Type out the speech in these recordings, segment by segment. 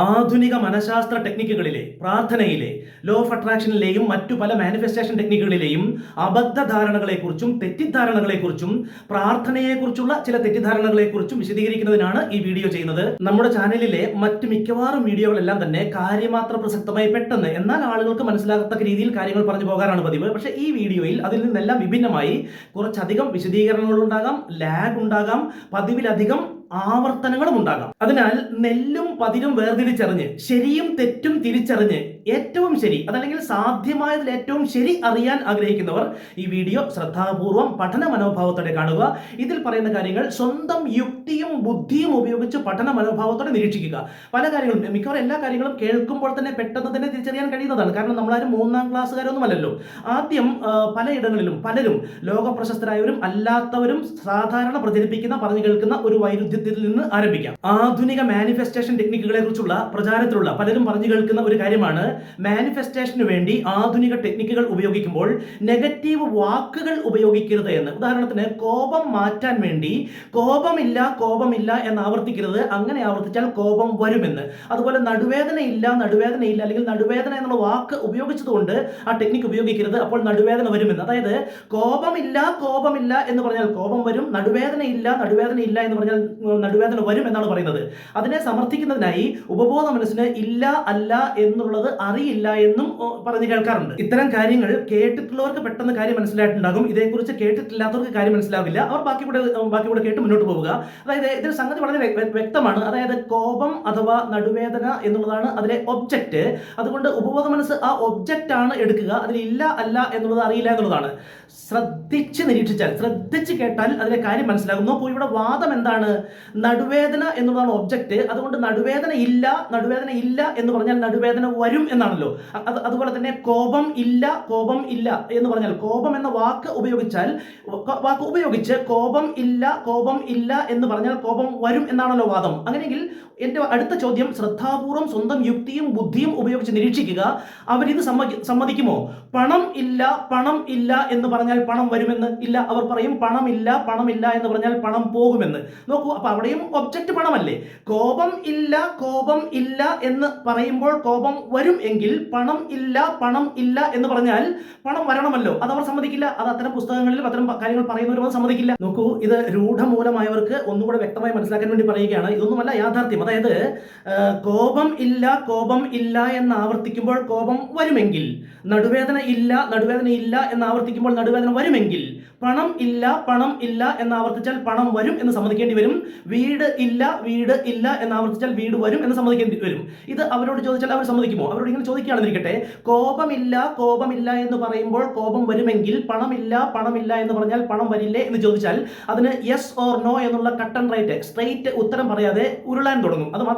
ആധുനിക മനഃശാസ്ത്ര ടെക്നിക്കുകളിലെ പ്രാർത്ഥനയിലെ law of അട്രാക്ഷനിലെയും മറ്റു പല മാനിഫെസ്റ്റേഷൻ ടെക്നിക്കുകളിലെയും അബദ്ധധാരണകളെക്കുറിച്ചും തെറ്റിദ്ധാരണകളെക്കുറിച്ചും പ്രാർത്ഥനയെക്കുറിച്ചുള്ള ചില തെറ്റിദ്ധാരണകളെക്കുറിച്ചും വിശദീകരിക്കുന്നതിനാണ് ഈ വീഡിയോ ചെയ്യുന്നത്. നമ്മുടെ ചാനലിലെ മറ്റ് മിക്കവാറും വീഡിയോകളെല്ലാം തന്നെ കാര്യമാത്ര പ്രസക്തമായി പെട്ടെന്ന് എന്നാൽ ആളുകൾക്ക് മനസ്സിലാകത്തക്ക രീതിയിൽ കാര്യങ്ങൾ പറഞ്ഞു പോകാറാണ് പതിവ്. പക്ഷേ ഈ വീഡിയോയിൽ അതിൽ നിന്നെല്ലാം വിഭിന്നമായി കുറച്ചധികം വിശദീകരണങ്ങൾ ഉണ്ടാകാം, ലാഗ് ഉണ്ടാകാം, പതിവിലധികം ആവർത്തനങ്ങളും ഉണ്ടാകാം. അതിനാൽ നെല്ലും പതിരും വേർതിരിച്ചറിഞ്ഞ് ശരിയും തെറ്റും തിരിച്ചറിഞ്ഞ് ഏറ്റവും ശരി അതല്ലെങ്കിൽ സാധ്യമായതിൽ ഏറ്റവും ശരി അറിയാൻ ആഗ്രഹിക്കുന്നവർ ഈ വീഡിയോ ശ്രദ്ധാപൂർവം പഠന മനോഭാവത്തോടെ കാണുക. ഇതിൽ പറയുന്ന കാര്യങ്ങൾ സ്വന്തം യുക്തിയും ബുദ്ധിയും ഉപയോഗിച്ച് പഠന മനോഭാവത്തോടെ നിരീക്ഷിക്കുക. പല കാര്യങ്ങളും മിക്കവാറും എല്ലാ കാര്യങ്ങളും കേൾക്കുമ്പോൾ തന്നെ പെട്ടെന്ന് തന്നെ തിരിച്ചറിയാൻ കഴിയുന്നതാണ്. കാരണം നമ്മളാരും 3ാം ക്ലാസ്സുകാരൊന്നുമല്ലല്ലോ. ആദ്യം പലയിടങ്ങളിലും പലരും ലോക പ്രശസ്തരായവരും അല്ലാത്തവരും സാധാരണ പ്രചരിപ്പിക്കുന്ന പറഞ്ഞു കേൾക്കുന്ന ഒരു വൈരുദ്ധ്യത്തിൽ നിന്ന് ആരംഭിക്കാം. ആധുനിക മാനിഫെസ്റ്റേഷൻ ടെക്നിക്കുകളെ കുറിച്ചുള്ള പ്രചാരത്തിലുള്ള പലരും പറഞ്ഞു കേൾക്കുന്ന ഒരു കാര്യമാണ് മാനിഫെസ്റ്റേഷന് വേണ്ടി ആധുനിക ടെക്നിക്കുകൾ ഉപയോഗിക്കുമ്പോൾ നെഗറ്റീവ് വാക്കുകൾ ഉപയോഗിക്കരുത് എന്ന്. ഉദാഹരണത്തിന് കോപം മാറ്റാൻ വേണ്ടി കോപമില്ല എന്ന് ആവർത്തിക്കരുത്, അങ്ങനെ ആവർത്തിച്ചാൽ കോപം വരുമെന്ന്. അതുപോലെ നടുവേദന ഇല്ല അല്ലെങ്കിൽ നടുവേദന എന്നുള്ള വാക്ക് ഉപയോഗിച്ചതുകൊണ്ട് ആ ടെക്നിക്ക് ഉപയോഗിക്കരുത്, അപ്പോൾ നടുവേദന വരുമെന്ന്. അതായത് കോപമില്ല എന്ന് പറഞ്ഞാൽ കോപം വരും, നടുവേദന ഇല്ല എന്ന് പറഞ്ഞാൽ നടുവേദന വരും എന്നാണ് പറയുന്നത്. അതിനെ സമർത്ഥിക്കുന്നതിനായി ഉപബോധ മനസ്സിന് ഇല്ല അല്ല എന്നുള്ളത് അറിയില്ല എന്നും പറഞ്ഞു കേൾക്കാറുണ്ട്. ഇത്തരം കാര്യങ്ങൾ കേട്ടിട്ടുള്ളവർക്ക് പെട്ടെന്ന് കാര്യം മനസ്സിലായിട്ടുണ്ടാകും. ഇതേക്കുറിച്ച് കേട്ടിട്ടില്ലാത്തവർക്ക് കാര്യം മനസ്സിലാവില്ല. അവർ ബാക്കി കൂടെ കേട്ട് മുന്നോട്ട് പോവുക. അതായത് ഇതിൽ സംഗതി വളരെ വ്യക്തമാണ്. അതായത് കോപം അഥവാ നടുവേദന എന്നുള്ളതാണ് അതിലെ ഒബ്ജക്റ്റ്. അതുകൊണ്ട് ഉപബോധ മനസ്സ് ആ ഒബ്ജക്റ്റ് ആണ് എടുക്കുക, അതിൽ ഇല്ല അല്ല എന്നുള്ളത് അറിയില്ല എന്നുള്ളതാണ്. ശ്രദ്ധിച്ച് നിരീക്ഷിച്ചാൽ, ശ്രദ്ധിച്ച് കേട്ടാൽ അതിലെ കാര്യം മനസ്സിലാകും. നോക്കൂ, ഇവിടെ വാദം എന്താണ്? നടുവേദന എന്നുള്ളതാണ് ഒബ്ജക്റ്റ്. അതുകൊണ്ട് നടുവേദന ഇല്ല എന്ന് പറഞ്ഞാൽ നടുവേദന വരും എന്നാണല്ലോ. അതുപോലെ തന്നെ കോപം ഇല്ല എന്ന് പറഞ്ഞാൽ കോപം എന്ന വാക്ക് ഉപയോഗിച്ച് കോപം ഇല്ല എന്ന് പറഞ്ഞാൽ കോപം വരും എന്നാണല്ലോ വാദം. അങ്ങനെയെങ്കിൽ എന്റെ അടുത്ത ചോദ്യം, ശ്രദ്ധാപൂർവം സ്വന്തം യുക്തിയും ബുദ്ധിയും ഉപയോഗിച്ച് നിരീക്ഷിക്കുക. അവരിത് സമ്മതിക്കുമോ? പണം ഇല്ല എന്ന് പറഞ്ഞാൽ പണം വരുമെന്ന്? ഇല്ല. അവർ പറയും പണം ഇല്ല എന്ന് പറഞ്ഞാൽ പണം പോകുമെന്ന്. നോക്കൂ, അപ്പൊ അവിടെയും ഒബ്ജക്റ്റ് പണമല്ലേ. കോപം ഇല്ല എന്ന് പറയുമ്പോൾ കോപം വരും എങ്കിൽ പണം ഇല്ല എന്ന് പറഞ്ഞാൽ പണം വരണമല്ലോ. അത് അവർ സമ്മതിക്കില്ല. അത് അത്തരം പുസ്തകങ്ങളിലും അത്തരം കാര്യങ്ങൾ പറയുന്നവരും അത് സമ്മതിക്കില്ല. നോക്കൂ, ഇത് രൂഢമൂലമായവർക്ക് ഒന്നുകൂടെ വ്യക്തമായി മനസ്സിലാക്കാൻ വേണ്ടി പറയുകയാണ്. ഇതൊന്നുമല്ല യാഥാർത്ഥ്യം. അതായത് കോപം ഇല്ല എന്ന് ആവർത്തിക്കുമ്പോൾ കോപം വരുമെങ്കിൽ, നടുവേദന ഇല്ല എന്ന് ആവർത്തിക്കുമ്പോൾ നടുവേദന വരുമെങ്കിൽ, പണം ഇല്ല എന്ന് ആവർത്തിച്ചാൽ പണം വരും എന്ന് സമ്മതിക്കേണ്ടി വരും. വീട് ഇല്ല എന്ന് ആവർത്തിച്ചാൽ വീട് വരും എന്ന് സമ്മതിക്കേണ്ടി വരും. ഇത് അവരോട് ചോദിച്ചാൽ അവർ സമ്മതിക്കുമോ? അവരോട് ഇങ്ങനെ ചോദിക്കുകയാണെന്നിരിക്കട്ടെ, കോപമില്ല എന്ന് പറയുമ്പോൾ കോപം വരുമെങ്കിൽ, പണമില്ല എന്ന് പറഞ്ഞാൽ പണം വരില്ലേ എന്ന് ചോദിച്ചാൽ അതിന് യെസ് ഓർ നോ എന്നുള്ള കട്ട് ആൻഡ് റൈറ്റ് സ്ട്രെയിറ്റ് ഉത്തരം പറയാതെ ഉരുളാൻ തുടങ്ങും.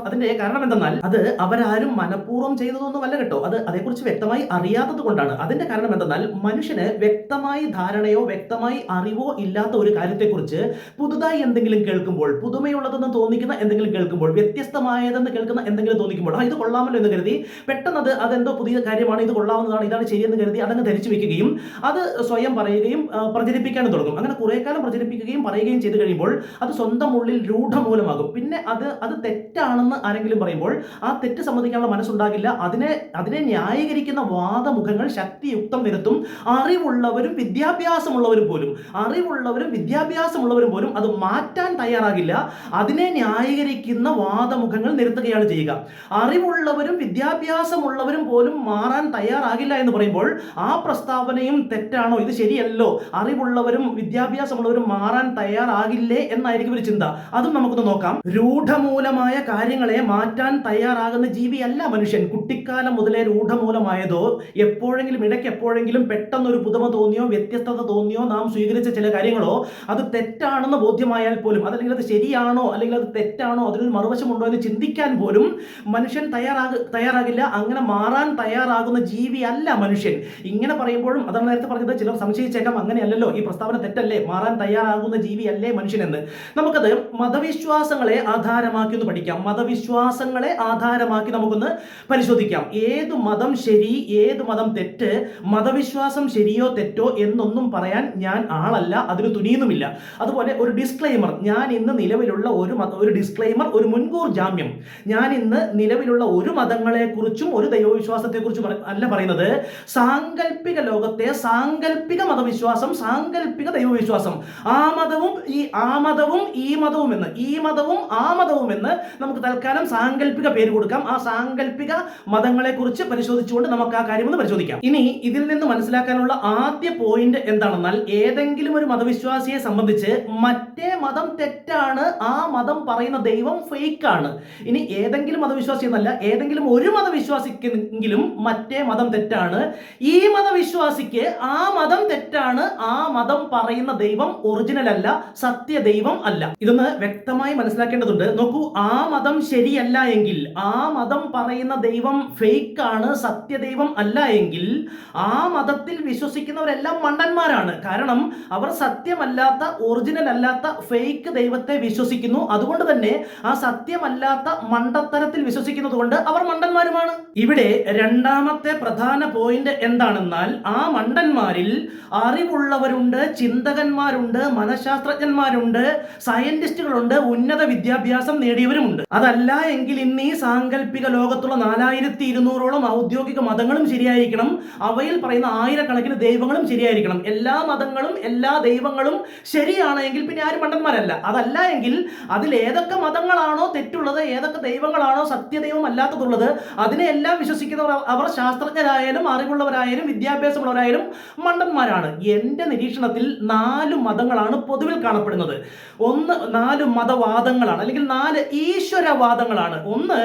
അതിന്റെ കാരണം എന്തെന്നാൽ അത് അവരാരും മനഃപൂർവ്വം ചെയ്തതൊന്നുമല്ല കേട്ടോ. അത് അതേക്കുറിച്ച് വ്യക്തമായി അറിയാത്തത് കൊണ്ടാണ്. അതിന്റെ കാരണം എന്തെന്നാൽ മനുഷ്യന് വ്യക്തമായി ധാരണയോ വ്യക്തമായി അറിവോ ഇല്ലാത്ത ഒരു കാര്യത്തെക്കുറിച്ച് പുതുതായി എന്തെങ്കിലും കേൾക്കുമ്പോൾ, പുതുമയുള്ളതെന്ന് തോന്നിക്കുന്ന എന്തെങ്കിലും കേൾക്കുമ്പോൾ, വ്യത്യസ്തമായതെന്ന് കേൾക്കുന്ന എന്തെങ്കിലും തോന്നിക്കുമ്പോൾ ഇത് കൊള്ളാമല്ലോ എന്ന് കരുതി പെട്ടെന്ന് അതെന്തോ പുതിയ കാര്യമാണ്, ഇത് കൊള്ളാവുന്നതാണ്, ഇതാണ് ശരിയെന്ന് കരുതി അതങ്ങ് ധരിച്ചു വെക്കുകയും അത് സ്വയം പറയുകയും പ്രചരിപ്പിക്കാനും തുടങ്ങും. അങ്ങനെ കുറെ കാലം പ്രചരിപ്പിക്കുകയും പറയുകയും ചെയ്തു കഴിയുമ്പോൾ അത് സ്വന്തം ഉള്ളിൽ രൂഢമൂലമാകും. പിന്നെ അത് തെറ്റാണെന്ന് ആരെങ്കിലും പറയുമ്പോൾ ആ തെറ്റ് സമ്മതിക്കാനുള്ള മനസ്സുണ്ടാകില്ല. അതിനെ ന്യായീകരിക്കുന്ന വാദമുഖങ്ങൾ ശക്തിയുക്തം നിരത്തും. അറിവുള്ളവരും വിദ്യാഭ്യാസമുള്ളവരും പോലും അത് മാറ്റാൻ തയ്യാറാകില്ല. അതിനെ ന്യായീകരിക്കുന്ന വാദമുഖങ്ങൾ നിരത്തുകയാണ് ചെയ്യുക. അറിവുള്ളവരും വിദ്യാഭ്യാസമുള്ളവരും പോലും മാറാൻ തയ്യാറാകില്ല എന്ന് പറയുമ്പോൾ ആ പ്രസ്താവനയും തെറ്റാണോ? ഇത് ശരിയല്ലോ, അറിവുള്ളവരും വിദ്യാഭ്യാസമുള്ളവരും മാറാൻ തയ്യാറാകില്ലേ എന്നായിരിക്കും ഒരു ചിന്ത. അതും നമുക്കൊന്ന് നോക്കാം. രൂഢമൂലമായ കാര്യങ്ങളെ മാറ്റാൻ തയ്യാറാകുന്ന ജീവിയല്ല മനുഷ്യൻ. കുട്ടിക്കാലം മുതലേ രൂഢമൂലമായതോ ഇടയ്ക്കെപ്പോഴെങ്കിലും പെട്ടെന്നൊരു പുതുമ തോന്നിയോ വ്യത്യസ്തത തോന്നിയോ നാം സ്വീകരിച്ച ചില കാര്യങ്ങളോ അത് തെറ്റാണെന്ന് ബോധ്യമായാൽ പോലും, അതല്ലെങ്കിൽ അത് ശരിയാണോ അല്ലെങ്കിൽ അത് തെറ്റാണോ, അതിനൊരു മറുവശമുണ്ടോ എന്ന് ചിന്തിക്കാൻ പോലും മനുഷ്യൻ തയ്യാറാകില്ല. അങ്ങനെ മാറാൻ തയ്യാറാകുന്ന ജീവിയല്ല മനുഷ്യൻ. ഇങ്ങനെ പറയുമ്പോഴും അതാണ് നേരത്തെ പറഞ്ഞത്, ചിലർ സംശയിച്ചേക്കാം, അങ്ങനെയല്ലല്ലോ, ഈ പ്രസ്താവന തെറ്റല്ലേ, മാറാൻ തയ്യാറാകുന്ന ജീവിയല്ലേ മനുഷ്യൻ എന്ന്. നമുക്കത് മതവിശ്വാസങ്ങളെ ആധാരമാക്കി ഒന്ന് പഠിക്കാം. മതവിശ്വാസങ്ങളെ ആധാരമാക്കി നമുക്കൊന്ന് പരിശോധിക്കാം. ഏത് മതം ശരി, ഏത് മതം തെറ്റ്, മതവിശ്വാസം ശരിയോ തെറ്റോ എന്നൊന്നും പറയാൻ ഞാൻ പറയാൻ ആളല്ല, അതിന് തുനിയുന്നുമില്ല. അതുപോലെ ഒരു ഡിസ്ക്ലെയിമർ, ഞാൻ ഇന്ന് നിലവിലുള്ള ഒരു ഡിസ്ക്ലെയിമർ, ഒരു മുൻകൂർ ജാമ്യം, ഞാൻ ഇന്ന് നിലവിലുള്ള ഒരു മതങ്ങളെക്കുറിച്ചും ഒരു ദൈവവിശ്വാസത്തെക്കുറിച്ചും അല്ല പറയുന്നത്. സാങ്കല്പിക ലോകത്തെ സാങ്കല്പിക മതവിശ്വാസം, സാങ്കല്പിക ദൈവവിശ്വാസം, ആ മതവും ഈ മതവും എന്ന് നമുക്ക് തൽക്കാലം സാങ്കല്പിക പേര് കൊടുക്കാം. ആ സാങ്കല്പിക മതങ്ങളെ കുറിച്ച് പരിശോധിച്ചുകൊണ്ട് നമുക്ക് ആ കാര്യം ഒന്ന് പരിശോധിക്കാം. ഇനി ഇതിൽ നിന്ന് മനസ്സിലാക്കാനുള്ള ആദ്യ പോയിന്റ് എന്താണെന്നാൽ, ഏതെങ്കിലും ഒരു മതവിശ്വാസിയെ സംബന്ധിച്ച് മറ്റേ മതം തെറ്റാണ്, ആ മതം പറയുന്ന ദൈവം ഫേക്ക് ആണ്. ഇനി ഏതെങ്കിലും മതവിശ്വാസി എന്നല്ല, ഏതെങ്കിലും ഒരു മതവിശ്വാസിക്കെങ്കിലും മറ്റേ മതം തെറ്റാണ്, ഈ മതവിശ്വാസിക്ക് ആ മതം തെറ്റാണ്, ആ മതം പറയുന്ന ദൈവം ഒറിജിനൽ അല്ല, സത്യ ദൈവം അല്ല. ഇതൊന്ന് വ്യക്തമായി മനസ്സിലാക്കേണ്ടതുണ്ട്. നോക്കൂ, ആ മതം ശരിയല്ല എങ്കിൽ, ആ മതം പറയുന്ന ദൈവം ഫേക്ക് ആണ്, സത്യദൈവം അല്ല എങ്കിൽ, ആ മതത്തിൽ വിശ്വസിക്കുന്നവരെല്ലാം മണ്ടന്മാരാണ്. കാരണം അവർ സത്യമല്ലാത്ത, ഒറിജിനൽ അല്ലാത്ത ഫേക്ക് ദൈവത്തെ വിശ്വസിക്കുന്നു. അതുകൊണ്ട് തന്നെ ആ സത്യമല്ലാത്ത മണ്ടത്തരത്തിൽ വിശ്വസിക്കുന്നത് കൊണ്ട് അവർ മണ്ടന്മാരുമാണ്. ഇവിടെ രണ്ടാമത്തെ പ്രധാന പോയിന്റ് എന്താണെന്നാൽ, ആ മണ്ടന്മാരിൽ അറിവുള്ളവരുണ്ട്, ചിന്തകന്മാരുണ്ട്, മനഃശാസ്ത്രജ്ഞന്മാരുണ്ട്, സയന്റിസ്റ്റുകളുണ്ട്, ഉന്നത വിദ്യാഭ്യാസം നേടിയവരുമുണ്ട്. അതല്ല എങ്കിൽ ഇന്ന് ഈ സാങ്കല്പിക ലോകത്തുള്ള 4200ഓളം ഔദ്യോഗിക മതങ്ങളും ശരിയായിരിക്കണം, അവയിൽ പറയുന്ന ആയിരക്കണക്കിന് ദൈവങ്ങളും ശരിയായിരിക്കണം. എല്ലാ മതങ്ങളും എല്ലാ ദൈവങ്ങളും ശരിയാണെങ്കിൽ പിന്നെ ആരും മണ്ടന്മാരല്ല. അതല്ല എങ്കിൽ അതിൽ ഏതൊക്കെ മതങ്ങളാണോ തെറ്റുള്ളത്, ഏതൊക്കെ ദൈവങ്ങളാണോ സത്യദൈവം അല്ലാത്തതുള്ളത്, അതിനെല്ലാം വിശ്വസിക്കുന്നവർ അവർ ശാസ്ത്രജ്ഞരായാലും അറിവുള്ളവരായാലും വിദ്യാഭ്യാസമുള്ളവരായാലും മണ്ടന്മാരാണ്. എൻ്റെ നിരീക്ഷണത്തിൽ 4 മതങ്ങളാണ് പൊതുവിൽ കാണപ്പെടുന്നത്. 4 മതവാദങ്ങളാണ്, അല്ലെങ്കിൽ 4 ഈശ്വരവാദങ്ങളാണ്. 1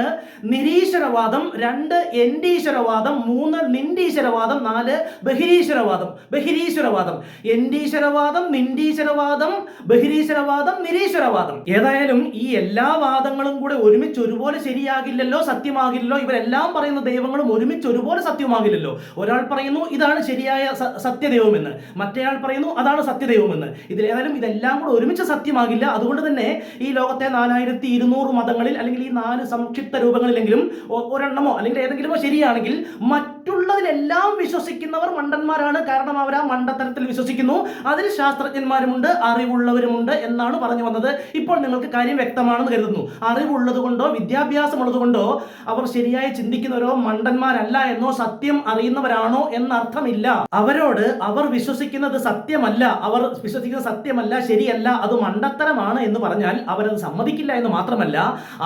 നിരീശ്വരവാദം, 2 എൻഡീശ്വരവാദം, 3 നിണ്ടീശ്വരവാദം, 4 ബഹിരീശ്വരവാദം. എൻഡീശ്വരവാദം, നിണ്ടീശ്വരവാദം, ബഹിരീശ്വരവാദം, നിരീശ്വരവാദം. ഏതായാലും ഈ എല്ലാ വാദങ്ങളും കൂടെ ഒരുമിച്ച് ഒരുപോലെ ശരിയാകില്ലല്ലോ, സത്യമാകില്ലല്ലോ. ഇവരെല്ലാം പറയുന്ന ദൈവങ്ങളും ഒരുമിച്ച് ഒരുപോലെ സത്യമാകില്ലല്ലോ. ഒരാൾ പറയുന്നു ഇതാണ് ശരിയായ സത്യദൈവമെന്ന്, മറ്റേയാൾ പറയുന്നു അതാണ് സത്യദൈവമെന്ന്. ഇതിലേതായാലും ഇതെല്ലാം കൂടെ ഒരുമിച്ച് സത്യമാകില്ല. അതുകൊണ്ട് തന്നെ ഈ ലോകത്തെ 4200 മതങ്ങളിൽ, അല്ലെങ്കിൽ ഈ 4 സംക്ഷിപ്ത രൂപങ്ങളിലെങ്കിലും ഒരെണ്ണമോ അല്ലെങ്കിൽ ഏതെങ്കിലുമോ ശരിയാണെങ്കിൽ, മറ്റുള്ളതിലെല്ലാം വിശ്വസിക്കുന്നവർ മണ്ടന്മാരാണ്. കാരണം അവർ ആ മണ്ടത്തരത്തിൽ വിശ്വസിക്കുന്നു. അതിൽ ശാസ്ത്രജ്ഞന്മാരുമുണ്ട്, അറിവുള്ളവരുമുണ്ട് എന്നാണ് പറഞ്ഞു വന്നത്. ഇപ്പോൾ നിങ്ങൾക്ക് കാര്യം വ്യക്തമാണെന്ന് കരുതുന്നു. അറിവുള്ളത് കൊണ്ടോ വിദ്യാഭ്യാസമുള്ളത് കൊണ്ടോ അവർ ശരിയായി ചിന്തിക്കുന്നവരോ മണ്ടന്മാരല്ല എന്നോ, സത്യം അറിയുന്നവരാണോ എന്നർത്ഥമില്ല. അവരോട് അവർ വിശ്വസിക്കുന്നത് സത്യമല്ല, ശരിയല്ല, അത് മണ്ടത്തരമാണ് എന്ന് പറഞ്ഞാൽ അവരത് സമ്മതിക്കില്ല എന്ന് മാത്രമല്ല,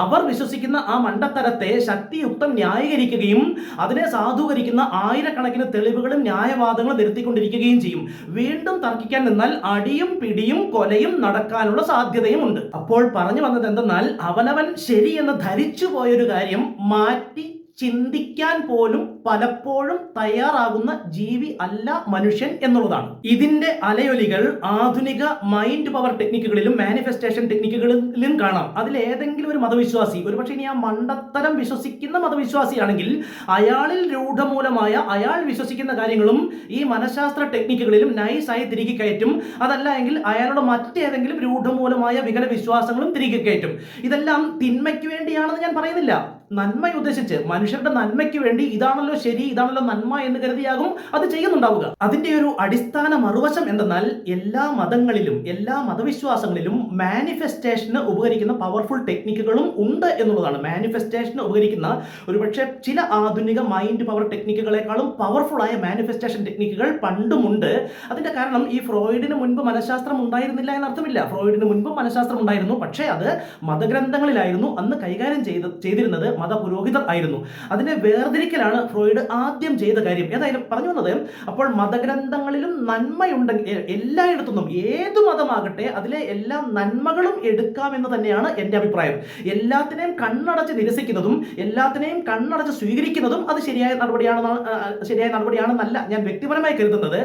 അവർ വിശ്വസിക്കുന്ന ആ മണ്ടത്തരത്തെ ശക്തിയുക്തം ന്യായീകരിക്കുകയും അതിനെ സാധൂകരിക്കുന്ന ആയിരക്കണക്കിന് തെളിവുകളും ന്യായവാദങ്ങളും നിരത്തിക്കൊണ്ടിരിക്കുകയും ചെയ്യും. വീണ്ടും തർക്കിക്കാൻ നിന്നാൽ അടിയും പിടിയും കൊലയും നടക്കാനുള്ള സാധ്യതയും ഉണ്ട്. അപ്പോൾ പറഞ്ഞു വന്നത് എന്തെന്നാൽ, അവനവൻ ശരിയെന്ന് ധരിച്ചു പോയൊരു കാര്യം മാറ്റി ചിന്തിക്കാൻ പോലും പലപ്പോഴും തയ്യാറാകുന്ന ജീവി അല്ല മനുഷ്യൻ എന്നുള്ളതാണ്. ഇതിന്റെ അലയൊലികൾ ആധുനിക മൈൻഡ് പവർ ടെക്നിക്കുകളിലും മാനിഫെസ്റ്റേഷൻ ടെക്നിക്കുകളിലും കാണാം. അതിൽ ഏതെങ്കിലും ഒരു മതവിശ്വാസി, ഒരുപക്ഷെ ഇനി ആ മണ്ടത്തരം വിശ്വസിക്കുന്ന മതവിശ്വാസിയാണെങ്കിൽ, അയാളിൽ രൂഢമൂലമായ അയാൾ വിശ്വസിക്കുന്ന കാര്യങ്ങളും ഈ മനഃശാസ്ത്ര ടെക്നിക്കുകളിലും നൈസായി തിരികെ കയറ്റും. അതല്ല എങ്കിൽ അയാളുടെ മറ്റേതെങ്കിലും രൂഢമൂലമായ വികല വിശ്വാസങ്ങളും തിരികെ കയറ്റും. ഇതെല്ലാം തിന്മയ്ക്ക് വേണ്ടിയാണെന്ന് ഞാൻ പറയുന്നില്ല, നന്മ ഉദ്ദേശിച്ച്, മനുഷ്യരുടെ നന്മയ്ക്ക് വേണ്ടി ഇതാണല്ലോ ശരി, ഇതാണല്ലോ നന്മ എന്ന് കരുതിയാകും അത് ചെയ്യുന്നുണ്ടാവുക. അതിന്റെ ഒരു അടിസ്ഥാന മറുവശം എന്തെന്നാൽ, എല്ലാ മതങ്ങളിലും എല്ലാ മതവിശ്വാസങ്ങളിലും മാനിഫെസ്റ്റേഷന് ഉപകരിക്കുന്ന പവർഫുൾ ടെക്നിക്കുകളും ഉണ്ട് എന്നുള്ളതാണ്. മാനിഫെസ്റ്റേഷന് ഉപകരിക്കുന്ന ഒരുപക്ഷെ ചില ആധുനിക മൈൻഡ് പവർ ടെക്നിക്കുകളെക്കാളും പവർഫുൾ ആയ മാനിഫെസ്റ്റേഷൻ ടെക്നിക്കുകൾ പണ്ടുമുണ്ട്. അതിന്റെ കാരണം, ഈ ഫ്രോയിഡിന് മുൻപ് മനഃശാസ്ത്രം ഉണ്ടായിരുന്നില്ല എന്നർത്ഥമില്ല. ഫ്രോയിഡിന് മുൻപും മനഃശാസ്ത്രം ഉണ്ടായിരുന്നു, പക്ഷേ അത് മതഗ്രന്ഥങ്ങളിലായിരുന്നു അന്ന് കൈകാര്യം ചെയ്തിരുന്നത് മതപുരോഹിതർ ആയിരുന്നു. അതിനെ വേർതിരിക്കലാണ് ഫ്രോയിഡ് ആദ്യം ചെയ്ത കാര്യം. ഏതായാലും പറഞ്ഞു വന്നത്, അപ്പോൾ മതഗ്രന്ഥങ്ങളിലും നന്മയുണ്ടെങ്കിൽ എല്ലായിടത്തുനിന്നും, ഏതു മതമാകട്ടെ അതിലെ എല്ലാ നന്മകളും എടുക്കാമെന്ന് തന്നെയാണ് എൻ്റെ അഭിപ്രായം. എല്ലാത്തിനെയും കണ്ണടച്ച് നിരസിക്കുന്നതും എല്ലാത്തിനെയും കണ്ണടച്ച് സ്വീകരിക്കുന്നതും അത് ശരിയായ നടപടിയാണെന്നല്ല ഞാൻ വ്യക്തിപരമായി കരുതുന്നത്.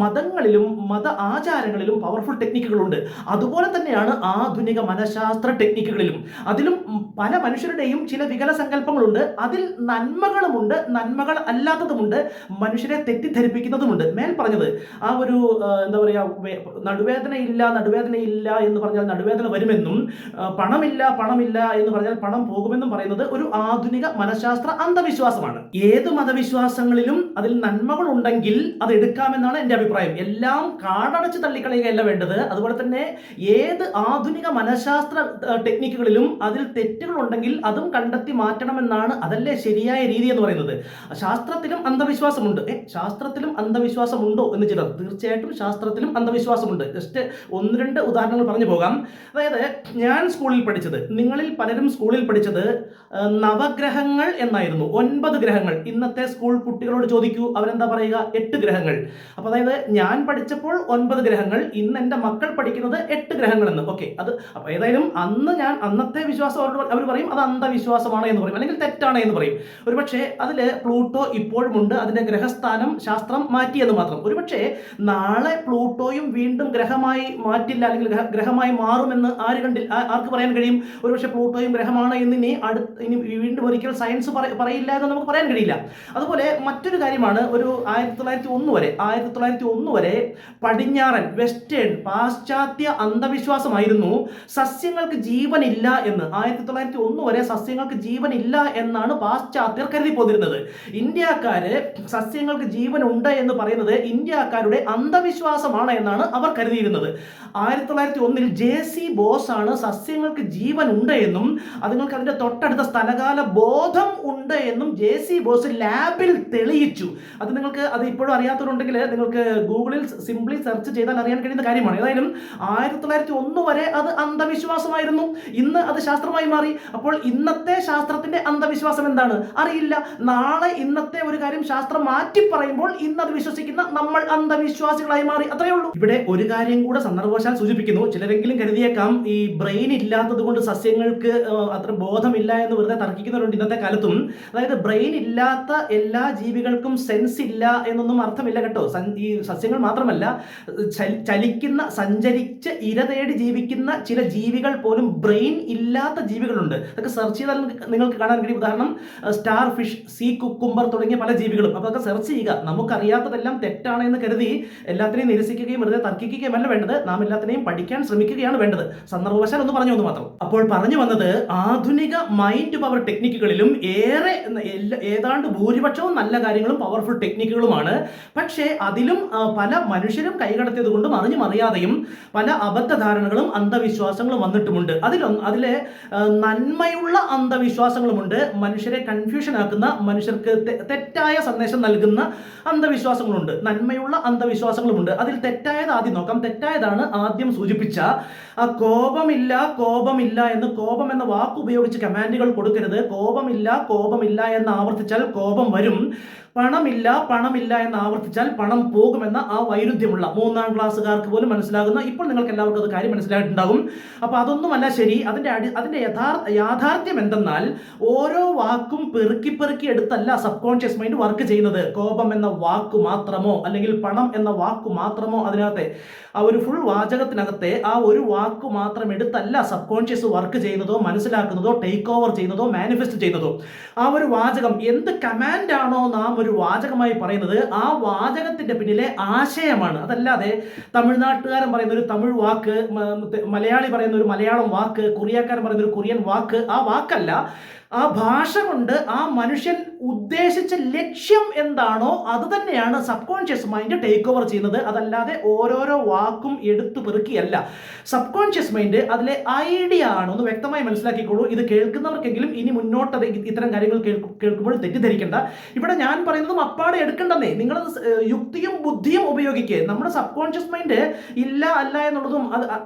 മതങ്ങളിലും മത ആചാരങ്ങളിലും പവർഫുൾ ടെക്നിക്കുകളുണ്ട്. അതുപോലെ തന്നെയാണ് ആധുനിക മനഃശാസ്ത്ര ടെക്നിക്കുകളിലും. അതിലും പല മനുഷ്യരുടെയും ചില വികല സങ്കല്പങ്ങളുണ്ട്, അതിൽ നന്മകളുമുണ്ട്, നന്മകൾ അല്ലാത്തതുമുണ്ട്, മനുഷ്യരെ തെറ്റിദ്ധരിപ്പിക്കുന്നതുമുണ്ട്. മേൽ പറഞ്ഞത് ആ ഒരു എന്താ പറയുക, നടുവേദനയില്ല എന്ന് പറഞ്ഞാൽ നടുവേദന വരുമെന്നും പണമില്ല എന്ന് പറഞ്ഞാൽ പണം പോകുമെന്നും പറയുന്നത് ഒരു ആധുനിക മനഃശാസ്ത്ര അന്ധവിശ്വാസമാണ്. ഏത് മതവിശ്വാസങ്ങളിലും അതിൽ നന്മകൾ ഉണ്ടെങ്കിൽ അത് എടുക്കാമെന്നാണ് എൻ്റെ അഭിപ്രായം. എല്ലാം കാടടച്ച് തള്ളിക്കളയുകയല്ല വേണ്ടത്. അതുപോലെ തന്നെ ഏത് ആധുനിക മനഃശാസ്ത്ര ടെക്നിക്കുകളിലും അതിൽ തെറ്റുകൾ ഉണ്ടെങ്കിൽ അതും കണ്ടെത്തി മാറ്റണമെന്നാണ്, അതല്ലേ ശരിയായ രീതി എന്ന് പറയുന്നത്. ശാസ്ത്രത്തിലും അന്ധവിശ്വാസമുണ്ട്. ശാസ്ത്രത്തിലും അന്ധവിശ്വാസമുണ്ടോ എന്ന് ചിലർ, തീർച്ചയായിട്ടും ശാസ്ത്രത്തിലും അന്ധവിശ്വാസമുണ്ട്. ജസ്റ്റ് ഒന്ന് രണ്ട് ഉദാഹരണങ്ങൾ പറഞ്ഞു പോകാം. അതായത് ഞാൻ സ്കൂളിൽ പഠിച്ചത്, നിങ്ങളിൽ പലരും സ്കൂളിൽ പഠിച്ചത് നവഗ്രഹങ്ങൾ എന്നായിരുന്നു. 9 ഗ്രഹങ്ങൾ. ഇന്നത്തെ സ്കൂൾ കുട്ടികളോട് ചോദിക്കൂ, അവരെന്താ പറയുക? 8 ഗ്രഹങ്ങൾ. അപ്പൊ അതായത് ഞാൻ പഠിച്ചപ്പോൾ 9 ഗ്രഹങ്ങൾ, ഇന്ന് എൻ്റെ മക്കൾ പഠിക്കുന്നത് 8 ഗ്രഹങ്ങൾ എന്ന്. ഓക്കെ, അത് അപ്പൊ ഏതായാലും അന്നത്തെ വിശ്വാസം അവർ പറയും അത് അന്ധവിശ്വാസമാണ് എന്ന് പറയും, അല്ലെങ്കിൽ തെറ്റാണ് എന്ന് പറയും. ഒരുപക്ഷെ അതില് പ്ലൂട്ടോ ഇപ്പോഴും ഉണ്ട്, അതിന്റെ ഗ്രഹസ്ഥാനം ശാസ്ത്രം മാറ്റിയെന്ന് മാത്രം. ഒരുപക്ഷെ നാളെ പ്ലൂട്ടോയും വീണ്ടും ഗ്രഹമായി മാറ്റില്ല, അല്ലെങ്കിൽ ഗ്രഹമായി മാറുമെന്ന് ആർക്ക് പറയാൻ കഴിയും? ഒരുപക്ഷെ പ്ലൂട്ടോയും ഗ്രഹമാണ് എന്ന് ഇനി വീണ്ടും ഒരിക്കൽ സയൻസ് പറയില്ല എന്ന് നമുക്ക് പറയാൻ കഴിയില്ല. അതുപോലെ മറ്റൊരു കാര്യമാണ്, ഒരു 1901 വരെ പടിഞ്ഞാറൻ വെസ്റ്റേൺ പാശ്ചാത്യ അന്ധവിശ്വാസമായിരുന്നു സസ്യങ്ങൾക്ക് ജീവനില്ല എന്ന്. 1901 വരെ സസ്യങ്ങൾക്ക് ജീവനില്ല എന്നാണ് പാശ്ചാത്യർ കരുതി പോന്നിരുന്നത്. ഇന്ത്യക്കാര് സസ്യങ്ങൾക്ക് ജീവനുണ്ട് എന്ന് പറയുന്നത് ഇന്ത്യക്കാരുടെ അന്ധവിശ്വാസമാണ് എന്നാണ് അവർ കരുതിയിരുന്നത്. 1901 JC ബോസ് ആണ് സസ്യങ്ങൾക്ക് ജീവൻ ഉണ്ട് എന്നും അതുങ്ങൾക്ക് അതിന്റെ തൊട്ടടുത്ത സ്ഥലകാല ബോധം ഉണ്ട് എന്നും JC ബോസ് ലാബിൽ തെളിയിച്ചു. അത് ഇപ്പോഴും അറിയാത്തവരുണ്ടെങ്കിൽ നിങ്ങൾക്ക് ഗൂഗിളിൽ സിംപ്ലി സെർച്ച് ചെയ്താൽ അറിയാൻ കഴിയുന്ന കാര്യമാണ്. ഏതായാലും 1901 വരെ അത് അന്ധവിശ്വാസമായിരുന്നു, ഇന്ന് അത് ശാസ്ത്രമായി മാറി. അപ്പോൾ ഇന്നത്തെ ശാസ്ത്രത്തിന്റെ അന്ധവിശ്വാസം എന്താണ്? അറിയില്ല. നാളെ ഇന്നത്തെ ഒരു കാര്യം ശാസ്ത്രം മാറ്റി പറയുമ്പോൾ ഇന്ന് അത് വിശ്വസിക്കുന്ന നമ്മൾ അന്ധവിശ്വാസികളായി മാറി. അത്രയേ ഉള്ളൂ. ഇവിടെ ഒരു കാര്യം കൂടെ സന്ദർഭവശാൽ സൂചിപ്പിക്കുന്നു. ചിലരെങ്കിലും കരുതിയേക്കാം ഈ ബ്രെയിൻ ഇല്ലാത്തത് കൊണ്ട് സസ്യങ്ങൾക്ക് അത്ര ബോധമില്ല എന്ന് വെറുതെ തർക്കിക്കുന്നവരുണ്ട് ഇന്നത്തെ കാലത്തും. അതായത് ബ്രെയിൻ ഇല്ലാത്ത എല്ലാ ജീവികൾക്കും സെൻസ് ഇല്ല എന്നൊന്നും അർത്ഥമില്ല കേട്ടോ. ഈ സസ്യങ്ങൾ മാത്രമല്ല, ചലിക്കുന്ന സഞ്ചരിച്ച് ഇര തേടി ജീവിക്കുന്ന ചില ജീവികൾ പോലും ബ്രെയിൻ ഇല്ലാത്ത ജീവികളുണ്ട്. അതൊക്കെ സെർച്ച് ചെയ്താൽ നിങ്ങൾക്ക് കാണാൻ കഴിയും. ഉദാഹരണം സ്റ്റാർ ഫിഷ്, സീ കുക്കുംബർ തുടങ്ങിയ പല ജീവികളും. അപ്പോൾ അതൊക്കെ സെർച്ച് ചെയ്യുക. നമുക്കറിയാത്തതെല്ലാം തെറ്റാണ് എന്ന് കരുതി എല്ലാത്തിനെയും നിരസിക്കുകയും വെറുതെ തർക്കിക്കുകയും അല്ല വേണ്ടത്. നാം എല്ലാത്തിനെയും പഠിക്കാൻ ശ്രമിക്കുകയാണ് വേണ്ടത്. സന്ദർഭവശാൽ ഒന്ന് പറഞ്ഞു മാത്രം. അപ്പോൾ പറഞ്ഞു വന്നത്, ആധുനിക മൈൻഡ് പവർ ടെക്നിക്കുകളിലും ഏതാണ്ട് ഭൂരിപക്ഷവും നല്ല കാര്യങ്ങളും പവർഫുൾ ടെക്നിക്കുകളുമാണ്. പക്ഷേ അതിലും പല മനുഷ്യരും കൈകടത്തിയത് കൊണ്ടും അറിഞ്ഞും അറിയാതെയും പല അബദ്ധധാരണകളും അന്ധവിശ്വാസങ്ങളും വന്നിട്ടുമുണ്ട്. അതിലെ നന്മയുള്ള അന്ധവിശ്വാസങ്ങളുമുണ്ട്, മനുഷ്യരെ കൺഫ്യൂഷൻ ആക്കുന്ന, മനുഷ്യർക്ക് തെറ്റായ സന്ദേശം നൽകുന്ന അന്ധവിശ്വാസങ്ങളുണ്ട്. നന്മയുള്ള അന്ധവിശ്വാസങ്ങളുമുണ്ട്. അതിൽ തെറ്റായത് ആദ്യം നോക്കാം. തെറ്റായതാണ് ആദ്യം സൂചിപ്പിച്ച കോപമില്ല എന്ന്, കോപം എന്ന വാക്ക് ഉപയോഗിച്ച് കമാൻഡുകൾ കൊടുക്കരുത്. കോപമില്ല എന്ന് ആവർത്തിച്ചാൽ കോപം വരും. പണമില്ല എന്ന് ആവർത്തിച്ചാൽ പണം പോകുമെന്ന ആ വൈരുദ്ധ്യമുള്ള 3ാം ക്ലാസ്സുകാർക്ക് പോലും മനസ്സിലാകുന്ന, ഇപ്പോൾ നിങ്ങൾക്ക് എല്ലാവർക്കും അത് കാര്യം മനസ്സിലായിട്ടുണ്ടാകും. അപ്പോൾ അതൊന്നുമല്ല ശരി. അതിന്റെ യാഥാർത്ഥ്യം എന്തെന്നാൽ, ഓരോ വാക്കും പെറുക്കി എടുത്തല്ല സബ് കോൺഷ്യസ് മൈൻഡ് വർക്ക് ചെയ്യുന്നത്. കോപം എന്ന വാക്ക് മാത്രമോ അല്ലെങ്കിൽ പണം എന്ന വാക്ക് മാത്രമോ അതിനകത്തെ ആ ഒരു ഫുൾ വാചകത്തിനകത്തെ ആ ഒരു വാക്ക് മാത്രം എടുത്തല്ല സബ് കോൺഷ്യസ് വർക്ക് ചെയ്യുന്നതോ മനസ്സിലാക്കുന്നതോ ടേക്ക് ഓവർ ചെയ്യുന്നതോ മാനിഫെസ്റ്റ് ചെയ്യുന്നതോ. ആ ഒരു വാചകം എന്ത് കമാൻഡ് ആണോ നാം ഒരു വാചകമായി പറയുന്നത്, ആ വാചകത്തിന്റെ പിന്നിലെ ആശയമാണ്. അതല്ലാതെ തമിഴ്നാട്ടുകാരൻ പറയുന്ന ഒരു തമിഴ് വാക്ക്, മലയാളി പറയുന്ന ഒരു മലയാളം വാക്ക്, കൊറിയക്കാരൻ പറയുന്ന ഒരു കൊറിയൻ വാക്ക്, ആ വാക്കല്ല. ആ ഭാഷ കൊണ്ട് ആ മനുഷ്യൻ ഉദ്ദേശിച്ച ലക്ഷ്യം എന്താണോ അത് തന്നെയാണ് sub conscious mind take over ചെയ്യുന്നത്. അതല്ലാതെ ഓരോരോ വാക്കും എടുത്തു പെറുക്കിയല്ല. സബ് കോൺഷ്യസ് മൈൻഡ് അതിലെ ഐഡിയ ആണ്. ഒന്ന് വ്യക്തമായി മനസ്സിലാക്കിക്കോളൂ. ഇത് കേൾക്കുന്നവർക്കെങ്കിലും ഇനി മുന്നോട്ട് ഇത്തരം കാര്യങ്ങൾ കേൾക്കുമ്പോൾ തെറ്റിദ്ധരിക്കേണ്ട. ഇവിടെ ഞാൻ പറയുന്നതും അപ്പാടെ എടുക്കണ്ടെന്നേ. നിങ്ങൾ യുക്തിയും ബുദ്ധിയും ഉപയോഗിക്കുക. നമ്മുടെ സബ് കോൺഷ്യസ് മൈൻഡ് ഇല്ല അല്ല എന്നുള്ളതും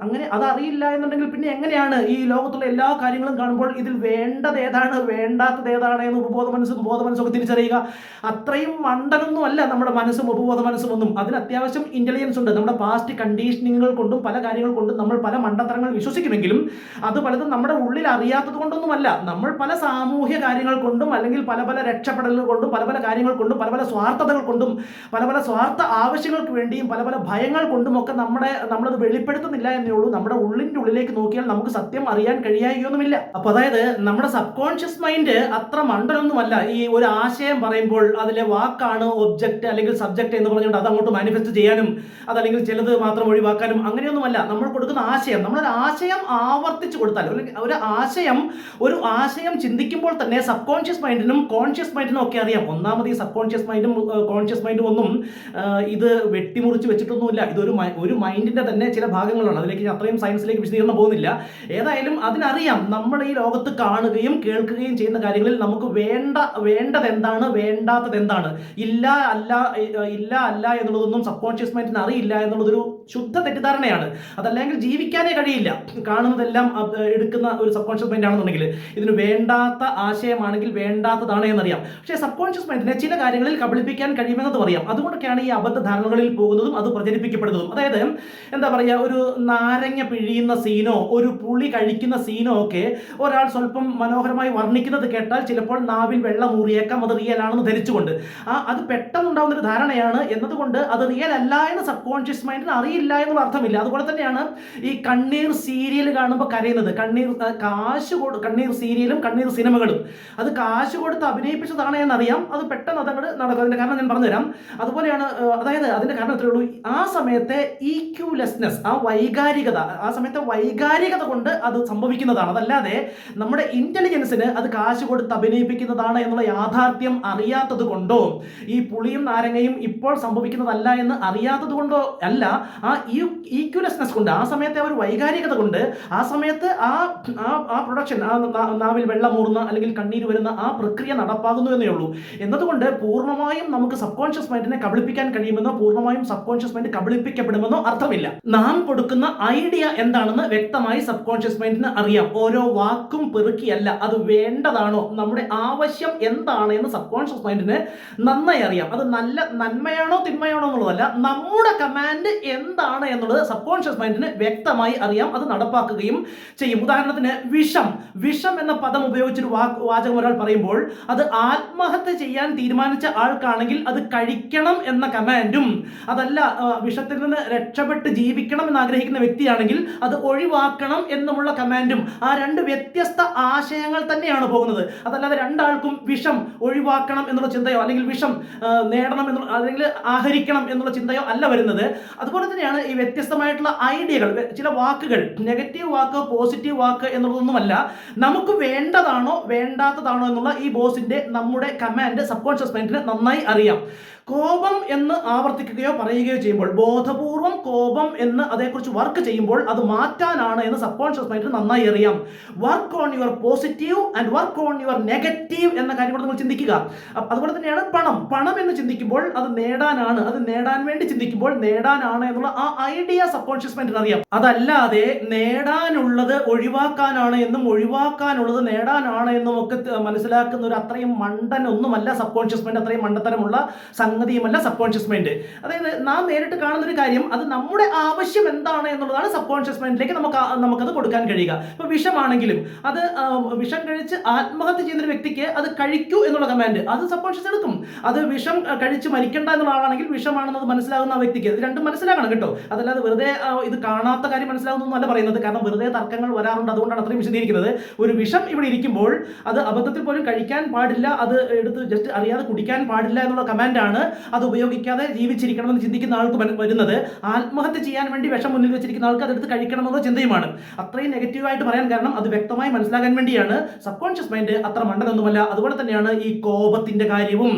അതറിയില്ല എന്നുണ്ടെങ്കിൽ പിന്നെ എങ്ങനെയാണ് ഈ ലോകത്തുള്ള എല്ലാ കാര്യങ്ങളും കാണുമ്പോൾ ഇതിൽ വേണ്ടത് ഏതാണ് വേണ്ടാത്തത് ഏതാണ് എന്ന് ഉപബോധ മനസ്സൊക്കെ തിരിച്ചറിയുക. അത്രയും മണ്ടനൊന്നും അല്ല നമ്മുടെ മനസ്സും ഉപബോധ മനസ്സും ഒന്നും. അതിന് അത്യാവശ്യം ഇന്റലിജൻസ് ഉണ്ട്. നമ്മുടെ പാസ്റ്റ് കണ്ടീഷനിങ്ങുകൾ കൊണ്ടും പല കാര്യങ്ങൾ കൊണ്ടും നമ്മൾ പല മണ്ടത്തരങ്ങൾ വിശ്വസിക്കുമെങ്കിലും അത് പലതും നമ്മുടെ ഉള്ളിൽ അറിയാത്തത് കൊണ്ടൊന്നുമല്ല. നമ്മൾ പല സാമൂഹ്യ കാര്യങ്ങൾ കൊണ്ടും അല്ലെങ്കിൽ പല രക്ഷപ്പെടലുകൾ കൊണ്ടും പല കാര്യങ്ങൾ കൊണ്ടും പല സ്വാർത്ഥതകൾ കൊണ്ടും പല സ്വാർത്ഥ ആവശ്യങ്ങൾക്ക് വേണ്ടിയും പല ഭയങ്ങൾ കൊണ്ടും ഒക്കെ നമ്മളത് വെളിപ്പെടുത്തുന്നില്ല എന്നേ ഉള്ളൂ. നമ്മുടെ ഉള്ളിൻ്റെ ഉള്ളിലേക്ക് നോക്കിയാൽ നമുക്ക് സത്യം അറിയാൻ കഴിയുകയൊന്നുമില്ല. അപ്പോൾ അതായത് നമ്മുടെ സബ് കോൺഷ്യസ് കോൺഷ്യസ് മൈൻഡ് അത്ര മണ്ടനൊന്നുമല്ല. ഈ ഒരു ആശയം പറയുമ്പോൾ അതിലെ വാക്കാണ് ഒബ്ജക്റ്റ് അല്ലെങ്കിൽ സബ്ജക്റ്റ് എന്ന് പറഞ്ഞുകൊണ്ട് അത് അങ്ങോട്ട് മാനിഫെസ്റ്റ് ചെയ്യാനും അതല്ലെങ്കിൽ ചിലത് മാത്രം ഒഴിവാക്കാനും അങ്ങനെയൊന്നുമല്ല. നമ്മൾ കൊടുക്കുന്ന ആശയം, നമ്മളൊരു ആശയം ആവർത്തിച്ച് കൊടുത്താൽ അല്ലെങ്കിൽ ഒരു ആശയം ചിന്തിക്കുമ്പോൾ തന്നെ സബ് കോൺഷ്യസ് മൈൻഡിനും കോൺഷ്യസ് മൈൻഡിനും ഒക്കെ അറിയാം. ഒന്നാമത് ഈ സബ് കോൺഷ്യസ് മൈൻഡും കോൺഷ്യസ് മൈൻഡും ഒന്നും ഇത് വെട്ടിമുറിച്ച് വെച്ചിട്ടൊന്നുമില്ല. ഒരു മൈൻഡിന്റെ തന്നെ ചില ഭാഗങ്ങളാണ്. അതിലേക്ക് അത്രയും സയൻസിലേക്ക് വിശദീകരണം പോകുന്നില്ല. ഏതായാലും അതിനറിയാം നമ്മൾ ഈ ലോകത്ത് കാണുകയും കേൾക്കുകയും ചെയ്യുന്ന കാര്യങ്ങളിൽ നമുക്ക് വേണ്ടത് എന്താണ്, വേണ്ടാത്തത് എന്താണ്, ഇല്ല അല്ല എന്നുള്ളതൊന്നും സബ് കോൺഷ്യസ് മൈൻഡിന് അറിയില്ല എന്നുള്ളതൊരു ശുദ്ധ തെറ്റിദ്ധാരണയാണ്. അതല്ലെങ്കിൽ ജീവിക്കാനേ കഴിയില്ല. കാണുന്നതെല്ലാം എടുക്കുന്ന ഒരു സബ് കോൺഷ്യസ് മൈൻഡ് ആണെന്നുണ്ടെങ്കിൽ ഇതിന് വേണ്ടാത്ത ആശയമാണെങ്കിൽ വേണ്ടാത്തതാണ് എന്നറിയാം. പക്ഷേ സബ് കോൺഷ്യസ് മൈൻഡിനെ ചില കാര്യങ്ങളിൽ കബളിപ്പിക്കാൻ കഴിയുമെന്നതും അറിയാം. അതുകൊണ്ടൊക്കെയാണ് ഈ അബദ്ധ ധാരണകളിൽ പോകുന്നതും അത് പ്രചരിപ്പിക്കപ്പെടുന്നതും. അതായത് എന്താ പറയുക, ഒരു നാരങ്ങ പിഴിയുന്ന സീനോ ഒരു പുളി കഴിക്കുന്ന സീനോ ഒക്കെ ഒരാൾ സ്വല്പം മനോഹരമായി വർണ്ണിക്കുന്നത് കേട്ടാൽ ചിലപ്പോൾ നാവിൽ വെള്ളം ഊറിയേക്കാം, അത് റിയൽ ആണെന്ന് ധരിച്ചുകൊണ്ട്. അത് പെട്ടെന്നുണ്ടാകുന്ന ഒരു ധാരണയാണ് എന്നതുകൊണ്ട് അത് റിയൽ അല്ല എന്ന് സബ് കോൺഷ്യസ് മൈൻഡിന് അറിയില്ല എന്നുള്ള അർത്ഥമില്ല. അതുപോലെ തന്നെയാണ് ഈ കണ്ണീർ സീരിയൽ കാണുമ്പോൾ കരയുന്നത്. കണ്ണീർ സീരിയലും കണ്ണീർ സിനിമകളും അത് കാശ് കൊടുത്ത് അഭിനയിപ്പിച്ചതാണ് എന്നറിയാം. അത് പെട്ടെന്ന് അതങ്ങോട്ട് നടക്കും. അതിന്റെ കാരണം ഞാൻ പറഞ്ഞുതരാം. അതുപോലെയാണ്, അതായത് അതിന്റെ കാരണം എത്രയേ ഉള്ളൂ, ആ സമയത്തെ ഈക്യൂലെസ്നെസ്, ആ സമയത്തെ വൈകാരികത കൊണ്ട് അത് സംഭവിക്കുന്നതാണ്. അതല്ലാതെ നമ്മുടെ ഇന്റലിജൻസിന് അത് കാശ് കൊടുത്ത് അഭിനയിപ്പിക്കുന്നതാണ് എന്നുള്ള യാഥാർത്ഥ്യം അറിയാത്തത് കൊണ്ടോ ഈ പുളിയും നാരങ്ങയും ഇപ്പോൾ സംഭവിക്കുന്നതല്ല എന്ന് അറിയാത്തത് കൊണ്ടോ അല്ല, ആ ഈക്വലസ്നെസ് കൊണ്ട്, ആ സമയത്തെ ഒരു വൈകാരികത കൊണ്ട്, ആ സമയത്ത് ആ പ്രൊഡക്ഷൻ, നാവിൽ വെള്ളമൂറുന്ന അല്ലെങ്കിൽ കണ്ണീര് വരുന്ന ആ പ്രക്രിയ നടപ്പാകുന്നു എന്നേ ഉള്ളൂ. എന്നതുകൊണ്ട് പൂർണ്ണമായും നമുക്ക് സബ് കോൺഷ്യസ് മൈൻഡിനെ കബളിപ്പിക്കാൻ കഴിയുമെന്നോ പൂർണ്ണമായും സബ് കോൺഷ്യസ് മൈൻഡ് കബളിപ്പിക്കപ്പെടുമെന്നോ അർത്ഥമില്ല. നാം കൊടുക്കുന്ന ഐഡിയ എന്താണെന്ന് വ്യക്തമായി സബ് കോൺഷ്യസ് മൈൻഡിന് അറിയാം. ഓരോ വാക്കും പെറുക്കിയല്ല, അത് വേണ്ടതാണോ, നമ്മുടെ ആവശ്യം എന്താണ് എന്ന് സബ് കോൺഷ്യസ് മൈൻഡിന് നന്നായി അറിയാം. അത് നന്മയാണോ തിന്മയാണോ എന്നുള്ളതല്ല, നമ്മുടെ കമാൻഡ് എന്താണ് എന്നുള്ളത് സബ് കോൺഷ്യസ് മൈൻഡിന് വ്യക്തമായി അറിയാം. അത് നടപ്പാക്കുകയും ചെയ്യും. ഉദാഹരണത്തിന് വിഷം എന്ന പദം ഉപയോഗിച്ചൊരു വാചകം ഒരാൾ പറയുമ്പോൾ അത് ആത്മഹത്യ ചെയ്യാൻ തീരുമാനിച്ച ആൾക്കാണെങ്കിൽ അത് കഴിക്കണം എന്ന കമാൻഡും, അതല്ല വിഷത്തിൽ നിന്ന് രക്ഷപ്പെട്ട് ജീവിക്കണം എന്ന് ആഗ്രഹിക്കുന്ന വ്യക്തിയാണെങ്കിൽ അത് ഒഴിവാക്കണം എന്നുമുള്ള കമാൻഡും, ആ രണ്ട് വ്യത്യസ്ത ആശയങ്ങൾ തന്നെയാണ് പോകുന്നത്. അതല്ലാതെ രണ്ടാൾക്കും വിഷം ഒഴിവാക്കണം എന്നുള്ള ചിന്തയോ അല്ലെങ്കിൽ വിഷം നേടണം എന്നുള്ള അല്ലെങ്കിൽ ആഹരിക്കണം എന്നുള്ള ചിന്തയോ അല്ല വരുന്നത്. അതുപോലെ തന്നെയാണ് ഈ വ്യത്യസ്തമായിട്ടുള്ള ഐഡിയകൾ, ചില വാക്കുകൾ, നെഗറ്റീവ് വാക്ക് പോസിറ്റീവ് വാക്ക് എന്നുള്ളതൊന്നുമല്ല, നമുക്ക് വേണ്ടതാണോ വേണ്ടാത്തതാണോ എന്നുള്ള ഈ ബോസിന്റെ നമ്മുടെ കമാൻഡ് സബ് കോൺഷ്യസ് മൈൻഡിന് നന്നായി അറിയാം. കോപം എന്ന് ആവർത്തിക്കുകയോ പറയുകയോ ചെയ്യുമ്പോൾ, ബോധപൂർവം കോപം എന്ന് അതേക്കുറിച്ച് വർക്ക് ചെയ്യുമ്പോൾ അത് മാറ്റാനാണ് എന്ന് സബ് കോൺഷ്യസ് മൈൻഡിന് നന്നായി അറിയാം. Work on your positive and work on your negative എന്ന കാര്യം കൂടെ നിങ്ങൾ ചിന്തിക്കുക. അതുപോലെ തന്നെയാണ് പണം എന്ന് ചിന്തിക്കുമ്പോൾ അത് നേടാനാണ്, അത് നേടാൻ വേണ്ടി ചിന്തിക്കുമ്പോൾ നേടാനാണ് എന്നുള്ള ആ ഐഡിയ സബ് കോൺഷ്യസ് മൈൻഡിന് അറിയാം. അതല്ലാതെ നേടാനുള്ളത് ഒഴിവാക്കാനാണ് എന്നും ഒഴിവാക്കാനുള്ളത് നേടാനാണ് എന്നും ഒക്കെ മനസ്സിലാക്കുന്ന ഒരു അത്രയും മണ്ടൻ ഒന്നുമല്ല സബ് കോൺഷ്യസ് മൈൻഡ്, അത്രയും മണ്ടത്തരമുള്ള സംഗതിയുമല്ല സബ് കോൺഷ്യസ് മൈൻഡ്. അതായത് നാം നേരിട്ട് കാണുന്ന ഒരു കാര്യം, അത് നമ്മുടെ ആവശ്യം എന്താണ് എന്നുള്ളതാണ് സബ് കോൺഷ്യസ് മൈൻഡിലേക്ക് നമുക്കത് കൊടുക്കാൻ കഴിയുക. ഇപ്പൊ വിഷമാണെങ്കിലും അത് വിഷം കഴിച്ച് ആത്മഹത്യ ചെയ്യുന്ന ഒരു വ്യക്തിക്ക് അത് കഴിക്കൂ എന്നുള്ള കമാൻഡ് അത് സബ് കോൺഷ്യസ് എടുക്കും. അത് വിഷം കഴിച്ച് മരിക്കേണ്ട എന്നുള്ള ആളാണെങ്കിൽ വിഷമാണെന്നത് മനസ്സിലാകുന്ന ആ വ്യക്തിക്ക് ഇത് രണ്ടും മനസ്സിലാക്കണം കേട്ടോ. അതല്ലാതെ വെറുതെ ഇത് കാണാത്ത കാര്യം മനസ്സിലാകുന്നൊന്നുമല്ല പറയുന്നത്. കാരണം വെറുതെ തർക്കങ്ങൾ വരാറുണ്ട്, അതുകൊണ്ടാണ് അത്രയും വിശദീകരിക്കുന്നത്. ഒരു വിഷം ഇവിടെ ഇരിക്കുമ്പോൾ അത് അബദ്ധത്തിൽ പോലും കഴിക്കാൻ പാടില്ല, അത് എടുത്ത് ജസ്റ്റ് അറിയാതെ കുടിക്കാൻ പാടില്ല എന്നുള്ള കമാൻഡാണ് അത് ഉപയോഗിക്കാതെ ജീവിച്ചിരിക്കണമെന്ന് ചിന്തിക്കുന്ന ആൾക്ക് വരുന്നത്. ആത്മഹത്യ ചെയ്യാൻ വേണ്ടി വിഷം മുന്നിൽ വെച്ചിരിക്കുന്ന ആൾക്ക് അതെടുത്ത് കഴിക്കണമെന്നുള്ള ചിന്തയുമാണ്. അത്രയും നെഗറ്റീവായിട്ട് പറയാൻ കാരണം അത് വ്യക്തമായി മനസ്സിലാക്കാൻ വേണ്ടിയാണ്. സബ് കോൺഷ്യസ് മൈൻഡ് അത്ര മണ്ടനൊന്നുമല്ല. അതുപോലെ തന്നെയാണ് ഈ കോപത്തിന്റെ കാര്യവും.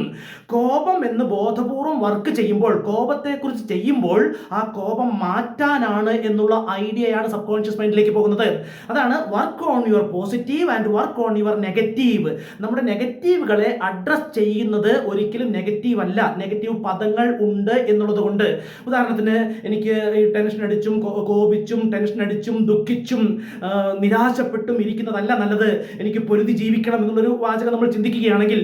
കോപം എന്ന് ബോധപൂർവം വർക്ക് ചെയ്യുമ്പോൾ, കോപത്തെക്കുറിച്ച് ചെയ്യുമ്പോൾ ആ കോപം മാറ്റാനാണ് എന്നുള്ള ഐഡിയയാണ് സബ് കോൺഷ്യസ് മൈൻഡിലേക്ക് പോകുന്നത്. അതാണ് work on your positive and work on your negative. നമ്മുടെ നെഗറ്റീവുകളെ അഡ്രസ് ചെയ്യുന്നത് ഒരിക്കലും നെഗറ്റീവ് അല്ല, നെഗറ്റീവ് പദങ്ങൾ ഉണ്ട് എന്നുള്ളത് കൊണ്ട്. ഉദാഹരണത്തിന് എനിക്ക് ടെൻഷൻ അടിച്ചും കോപിച്ചും ടെൻഷൻ അടിച്ചും ദുഃഖിച്ചും നിരാശപ്പെട്ടും ഇരിക്കുന്നതല്ല നല്ലത്, എനിക്ക് പൊരുതി ജീവിക്കണം എന്നുള്ളൊരു വാചകം നമ്മൾ ചിന്തിക്കുകയാണെങ്കിൽ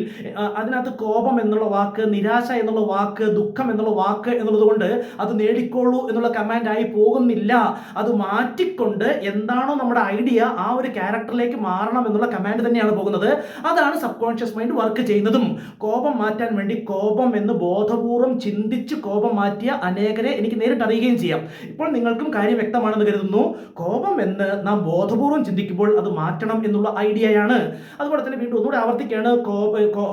അതിനകത്ത് കോപം എന്നുള്ള വാക്ക്, നിരാശ എന്നുള്ള വാക്ക്, ദുഃഖം എന്നുള്ള വാക്ക് എന്നുള്ളത് കൊണ്ട് അത് നേടിക്കോളൂ എന്നുള്ള കമാൻഡായി പോകുന്നില്ല. അത് മാറ്റിക്കൊണ്ട് എന്താണോ നമ്മുടെ ഐഡിയ ആ ഒരു ക്യാരക്ടറിലേക്ക് മാറണം എന്നുള്ള കമാൻഡ് തന്നെയാണ് പോകുന്നത്. അതാണ് സബ് കോൺഷ്യസ് മൈൻഡ് വർക്ക് ചെയ്യുന്നതും. കോപം മാറ്റാൻ വേണ്ടി കോപം എന്ന് ബോധപൂർവം ചിന്തിച്ച് കോപം മാറ്റിയ അനേകരെ എനിക്ക് നേരിട്ട് അറിയുകയും ചെയ്യാം. ഇപ്പോൾ നിങ്ങൾക്കും കാര്യം വ്യക്തമാണെന്ന് കരുതുന്നു. കോപം എന്ന് നാം ബോധപൂർവം ചിന്തിക്കുമ്പോൾ അത് മാറ്റണം എന്നുള്ള ഐഡിയയാണ് മാറ്റുകയാണ്. അതുപോലെ തന്നെ വീണ്ടും ഒന്നുകൂടെ ആവർത്തിക്കുകയാണ്,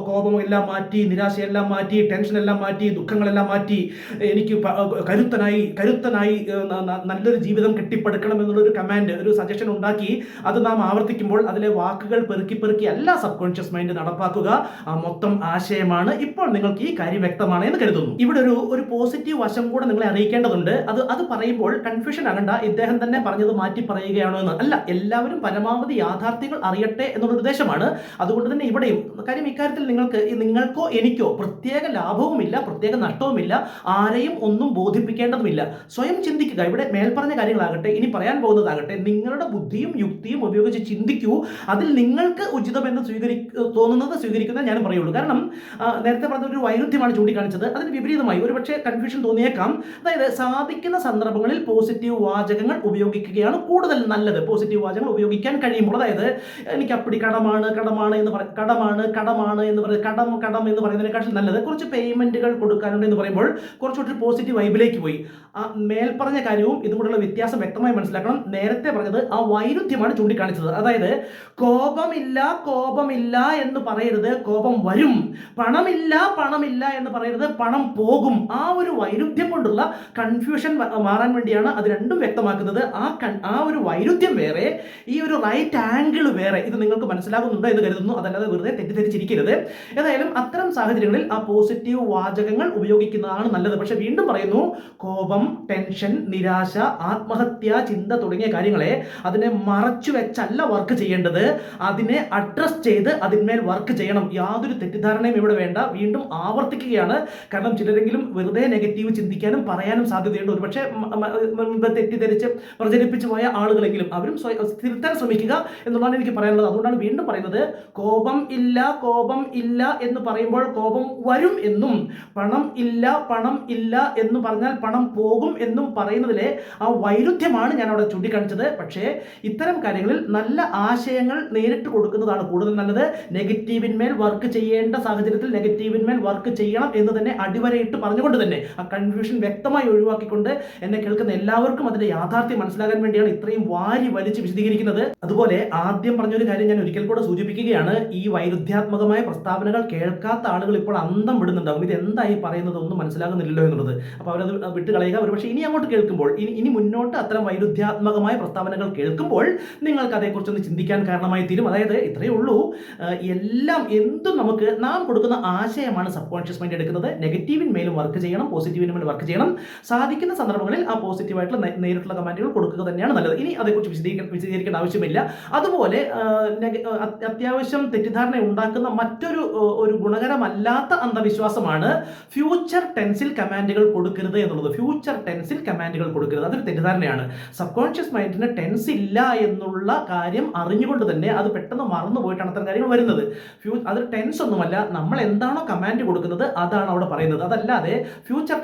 കോപമെല്ലാം മാറ്റി, നിരാശയെല്ലാം മാറ്റി, ടെൻഷനെല്ലാം മാറ്റി, ദുഃഖങ്ങളെല്ലാം മാറ്റി, എനിക്ക് കരുത്തനായി നല്ലൊരു ജീവിതം കെട്ടിപ്പടുക്കണം എന്നുള്ളൊരു കമാൻഡ്, ഒരു സജഷൻ ഉണ്ടാക്കി അത് നാം ആവർത്തിക്കുമ്പോൾ അതിലെ വാക്കുകൾ പെറുക്കി അല്ല സബ് കോൺഷ്യസ് മൈൻഡ് നടപ്പാക്കുക. ആ മൊത്തം ആശയമാണ്. ഇപ്പോൾ നിങ്ങൾക്ക് ഈ കാര്യം വ്യക്തമാണ് എന്ന് കരുതുന്നു. ഇവിടെ ഒരു പോസിറ്റീവ് വശം കൂടെ നിങ്ങളെ അറിയിക്കേണ്ടതുണ്ട്. അത് പറയുമ്പോൾ കൺഫ്യൂഷൻ ആകണ്ട, ഇദ്ദേഹം തന്നെ പറഞ്ഞത് മാറ്റി പറയുകയാണോ എന്ന്. അല്ല, എല്ലാവരും പരമാവധി യാഥാർത്ഥ്യങ്ങൾ അറിയട്ടെ എന്നുള്ള ഉദ്ദേശമാണ്. അതുകൊണ്ട് തന്നെ ഇവിടെയും കാര്യം, ഇക്കാര്യത്തിൽ നിങ്ങൾക്കോ എനിക്കോ പ്രത്യേക ലാഭവുമില്ല, പ്രത്യേക നഷ്ടവുമില്ല, ആരെയും ഒന്നും ബോധിപ്പിക്കേണ്ടതുമില്ല. സ്വയം ചിന്തിക്കുക. ഇവിടെ മേൽപ്പറഞ്ഞ കാര്യങ്ങളാകട്ടെ, ഇനി പറയാൻ പോകുന്നതാകട്ടെ, നിങ്ങളുടെ ബുദ്ധിയും യുക്തിയും ഉപയോഗിച്ച് ചിന്തിക്കൂ. അതിൽ നിങ്ങൾക്ക് ഉചിതമെന്ന് തോന്നുന്നത് സ്വീകരിക്കുന്നേ ഞാൻ പറയുള്ളൂ. കാരണം നേരത്തെ പറഞ്ഞ ഒരു വൈരുദ്ധ്യമാണ് ചൂണ്ടിക്കാണിച്ചത്. അതിന് വിപരീതമായി ഒരുപക്ഷെ കൺഫ്യൂഷൻ തോന്നിയേക്കാം. അതായത് സാധിക്കുന്ന സന്ദർഭങ്ങളിൽ പോസിറ്റീവ് വാചകങ്ങൾ ഉപയോഗിക്കുകയാണ് കൂടുതൽ നല്ലത്. പോസിറ്റീവ് വാചകങ്ങൾ ഉപയോഗിക്കാൻ കഴിയുമ്പോൾ, അതായത് എനിക്ക് അപ്പടി കടമാണ് എന്ന് പറയുന്നതിനെക്കാട്ടിൽ നല്ലത് കുറച്ച് പേയ്മെന്റുകൾ കൊടുക്കാനുണ്ട് എന്ന് പറയുമ്പോൾ കുറച്ചുകൂടി പോസിറ്റീവ് വൈബിലേക്ക് പോയി. ആ മേൽപ്പറഞ്ഞ കാര്യവും ഇതും കൂടെയുള്ള വ്യത്യാസം വ്യക്തമായി മനസ്സിലാക്കണം. നേരത്തെ പറഞ്ഞത് ആ വൈരുദ്ധ്യമാണ് ചൂണ്ടിക്കാണിച്ചത്. അതായത് കോപമില്ല എന്ന് പറയരുത്, കോപം വരും. പണമില്ല എന്ന് പറയരുത്, പണം പോകും. ആ ഒരു വൈരുദ്ധ്യം കൊണ്ടുള്ള കൺഫ്യൂഷൻ മാറാൻ വേണ്ടിയാണ് അത് രണ്ടും വ്യക്തമാക്കുന്നത്. ആ ഒരു വൈരുദ്ധ്യം വേറെ, ഈ ഒരു റൈറ്റ് ആംഗിൾ വേറെ. ഇത് നിങ്ങൾക്ക് മനസ്സിലാകുന്നുണ്ടോ എന്ന് കരുതുന്നു. അതല്ലാതെ വെറുതെ തെറ്റിദ്ധരിച്ചിരിക്കരുത്. ഏതായാലും അത്തരം സാഹചര്യങ്ങളിൽ ആ പോസിറ്റീവ് വാചകങ്ങൾ ഉപയോഗിക്കുന്നതാണ് നല്ലത്. പക്ഷെ വീണ്ടും പറയുന്നു, കോപം, ടെൻഷൻ, നിരാശ, ആത്മഹത്യാ ചിന്ത തുടങ്ങിയ കാര്യങ്ങളെ അതിനെ മറച്ചു വെച്ചല്ല വർക്ക് ചെയ്യേണ്ടത്. അതിനെ അഡ്രസ് ചെയ്ത് അതിന്മേൽ വർക്ക് ചെയ്യണം. യാതൊരു തെറ്റിദ്ധാരണയും ഇവിടെ വേണ്ട. വീണ്ടും ആവർത്തിക്കുകയാണ്. കാരണം ചിലരെങ്കിലും വെറുതെ നെഗറ്റീവ് ചിന്തിക്കാനും പറയാനും സാധ്യതയുണ്ട്. ഒരുപക്ഷെ തെറ്റിദ്ധരിച്ച് പ്രചരിപ്പിച്ചു പോയ ആളുകളെങ്കിലും അവരും തിരുത്താൻ ശ്രമിക്കുക എന്നുള്ളതാണ് എനിക്ക് പറയാനുള്ളത്. അതുകൊണ്ടാണ് വീണ്ടും പറയുന്നത്, കോപം ഇല്ല എന്ന് പറയുമ്പോൾ കോപം വരും എന്നും, പണം ഇല്ല എന്ന് പറഞ്ഞാൽ പണം പോകും എന്നും പറയുന്നതിലെ ആ വൈരുദ്ധ്യമാണ് ഞാൻ അവിടെ ചൂണ്ടിക്കാണിച്ചത്. പക്ഷേ ഇത്തരം കാര്യങ്ങളിൽ നല്ല ആശയങ്ങൾ നേരിട്ട് കൊടുക്കുന്നതാണ് കൂടുതൽ നല്ലത്. നെഗറ്റീവിന്മേൽ വർക്ക് ചെയ്യേണ്ട സാഹചര്യത്തിൽ നെഗറ്റീവിന്മേൽ വർക്ക് ചെയ്യണം എന്ന് തന്നെ അടിവരയിട്ട് പറഞ്ഞുകൊണ്ട് തന്നെ ആ കൺഫ്യൂഷൻ വ്യക്തമായി ഒഴിവാക്കിക്കൊണ്ട് എന്നെ കേൾക്കുന്ന എല്ലാവർക്കും അതിന്റെ യാഥാർത്ഥ്യം മനസ്സിലാകാൻ വേണ്ടിയാണ് ഇത്രയും വാരി വലിച്ച് വിശദീകരിക്കുന്നത്. അതുപോലെ ആദ്യം പറഞ്ഞൊരു കാര്യം ഞാൻ ഒരിക്കൽ കൂടെ സൂചിപ്പിക്കുകയാണ്. ഈ വൈരുദ്ധ്യാത്മകമായ പ്രസ്താവനകൾ കേൾക്കാത്ത ആളുകൾ ഇപ്പോൾ അന്തം വിടുന്നുണ്ടാകും. ഇത് എന്തായി പറയുന്നത് ഒന്നും മനസ്സിലാകുന്നില്ലല്ലോ എന്നുള്ളത്. അപ്പോൾ അവരത് വിട്ടുകളയുക. ഒരുപക്ഷെ ഇനി അങ്ങോട്ട് കേൾക്കുമ്പോൾ, ഇനി മുന്നോട്ട് അത്തരം വൈരുദ്ധ്യാത്മകമായ പ്രസ്താവനകൾ കേൾക്കുമ്പോൾ നിങ്ങൾക്ക് അതേക്കുറിച്ചൊന്ന് ചിന്തിക്കാൻ കാരണമായി തീരും. അതായത് ഇത്രയേ ഉള്ളൂ, എന്തും നാം കൊടുക്കുന്ന ആശയമാണ് സബ് കോൺഷ്യസ് മൈൻഡ് എടുക്കുന്നത്. നെഗറ്റീവിന്മേലും വർക്ക് ചെയ്യണം, പോസിറ്റീവിന്മേലും വർക്ക് ചെയ്യണം. സാധിക്കുന്ന സന്ദർഭങ്ങളിൽ ആ പോസിറ്റീവായിട്ടുള്ള നേരിട്ടുള്ള കമാൻഡുകൾ കൊടുക്കുക തന്നെയാണ് നല്ലത്. ഇനി അതേക്കുറിച്ച് വിശദീകരിക്കേണ്ട ആവശ്യമില്ല. അതുപോലെ അത്യാവശ്യം തെറ്റിദ്ധാരണ ഉണ്ടാക്കുന്ന മറ്റൊരു ഗുണകരമല്ലാത്ത അന്ധവിശ്വാസമാണ് ഫ്യൂച്ചർ ടെൻസിൽ കമാൻഡുകൾ കൊടുക്കരുത് എന്നുള്ളത്. ഫ്യൂച്ചർ ടെൻസിൽ കമാൻഡുകൾ കൊടുക്കരുത്, അതൊരു തെറ്റിദ്ധാരണയാണ്. സബ് കോൺഷ്യസ് മൈൻഡിന് ടെൻസ് ഇല്ല എന്നുള്ള കാര്യം അറിഞ്ഞുകൊണ്ട് തന്നെ അത് പെട്ടെന്ന് മറന്നു പോയിട്ടാണ് അത്തരം കാര്യങ്ങൾ വരുന്നത്. അത് ടെൻസ് ഒന്നുമല്ല, നമ്മൾ എന്താണോ കമാൻഡ് കൊടുക്കുന്നത് അതാണ് അവിടെ പറയുന്നത്. അതല്ലാതെ ഫ്യൂച്ചർ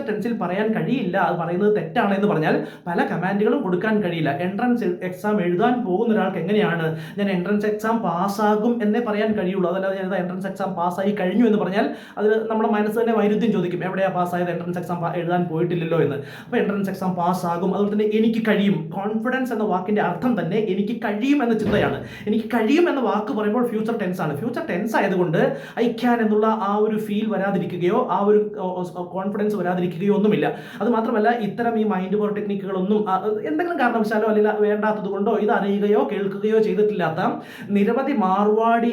ടെൻസിൽ പറയാൻ കഴിയില്ല, അത് പറയുന്നത് തെറ്റാണ് എന്ന് പറഞ്ഞാൽ പല കമാൻഡുകളും കൊടുക്കാൻ കഴിയില്ല. എൻട്രൻസ് എക്സാം എഴുതാൻ പോകുന്ന ഒരാൾക്ക് എങ്ങനെയാണ് ഞാൻ എൻട്രൻസ് എക്സാം പാസ്സാകും എന്നേ പറയാൻ കഴിയുള്ളൂ. അതല്ലാതെ ഞാൻ എൻട്രൻസ് എക്സാം പാസ്സായി കഴിഞ്ഞു എന്ന് പറഞ്ഞാൽ അത് നമ്മുടെ മനസ്സ് തന്നെ വൈരുദ്ധ്യം ചോദിക്കും. എവിടെയാണ് പാസ്സായത്? എൻട്രൻസ് എക്സാം എഴുതാൻ പോയിട്ടില്ലല്ലോ എന്ന്. അപ്പോൾ എൻട്രൻസ് എക്സാം പാസ്സാകും. അതുപോലെ തന്നെ എനിക്ക് കഴിയും. കോൺഫിഡൻസ് എന്ന വാക്കിന്റെ അർത്ഥം തന്നെ എനിക്ക് കഴിയും എന്ന ചിന്തയാണ്. എനിക്ക് കഴിയും എന്ന വാക്ക് പറയുമ്പോൾ ഫ്യൂച്ചർ ടെൻസ് ആണ്. ഫ്യൂച്ചർ ടെൻസ് ആയതുകൊണ്ട് ഐ ക്യാൻ എന്നുള്ള ആ ഒരു ഫീൽ വരാതിരിക്കുകയോ ആ ഒരു കോൺഫിഡൻസ് വരാതിരിക്കുകയോ ഒന്നുമില്ല. അത് മാത്രമല്ല, ഇത്തരം ഈ മൈൻഡ് പവർ ടെക്നിക്കുകളൊന്നും എന്തെങ്കിലും കാരണവശാലോ അല്ലെങ്കിൽ വേണ്ടാത്തത് കൊണ്ടോ ഇത് അറിയുകയോ കേൾക്കുകയോ ചെയ്തിട്ടില്ലാത്ത നിരവധി മാർവാടി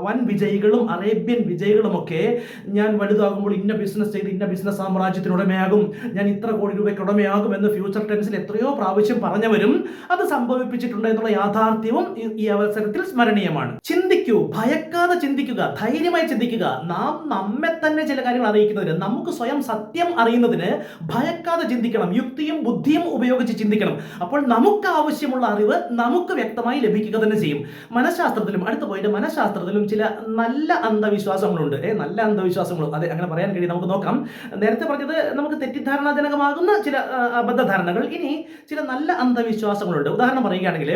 വൻ വിജയികളും അറേബ്യൻ വിജയികളുമൊക്കെ ഞാൻ വലുതാകുമ്പോൾ ഇന്ന ബിസിനസ് ചെയ്ത് ഇന്ന ബിസിനസ് സാമ്രാജ്യത്തിനുടമയാകും, ഞാൻ ഇത്ര കോടി രൂപയ്ക്ക് ഉടമയാകും എന്ന് ഫ്യൂച്ചർ ടെൻസിൽ എത്രയോ പ്രാവശ്യം പറഞ്ഞവരും അത് സംഭവിപ്പിച്ചിട്ടുണ്ട് എന്നുള്ള യാഥാർത്ഥ്യവും ഈ അവസരത്തിൽ സ്മരണീയമാണ്. ചിന്തിക്കൂ, ഭയക്കാതെ ചിന്തിക്കുക, ധൈര്യമായി ചിന്തിക്കുക. നാം നമ്മെ തന്നെ ചില കാര്യങ്ങൾ അറിയിക്കുന്നതിന്, നമുക്ക് സ്വയം സത്യം അറിയുന്നതിന് ഭയക്കാതെ ചിന്തിക്കണം. യുക്തിയും ബുദ്ധിയും ഉപയോഗിച്ച് ചിന്തിക്കണം. അപ്പോൾ നമുക്ക് ആവശ്യമുള്ള അറിവ് നമുക്ക് വ്യക്തമായി ലഭിക്കുക തന്നെ ചെയ്യും. മനഃശാസ്ത്രത്തിലും ചില നല്ല അന്ധവിശ്വാസങ്ങളുണ്ട്. നല്ല അന്ധവിശ്വാസങ്ങൾ, അതെ, അങ്ങനെ പറയാൻ കഴിയും. നമുക്ക് നോക്കാം. നേരത്തെ പറഞ്ഞത് നമുക്ക് തെറ്റിദ്ധാരണാജനകമാകുന്ന ചില അബദ്ധധാരണകൾ. ഇനി ചില നല്ല അന്ധവിശ്വാസങ്ങളുണ്ട്. ഉദാഹരണം പറയുകയാണെങ്കിൽ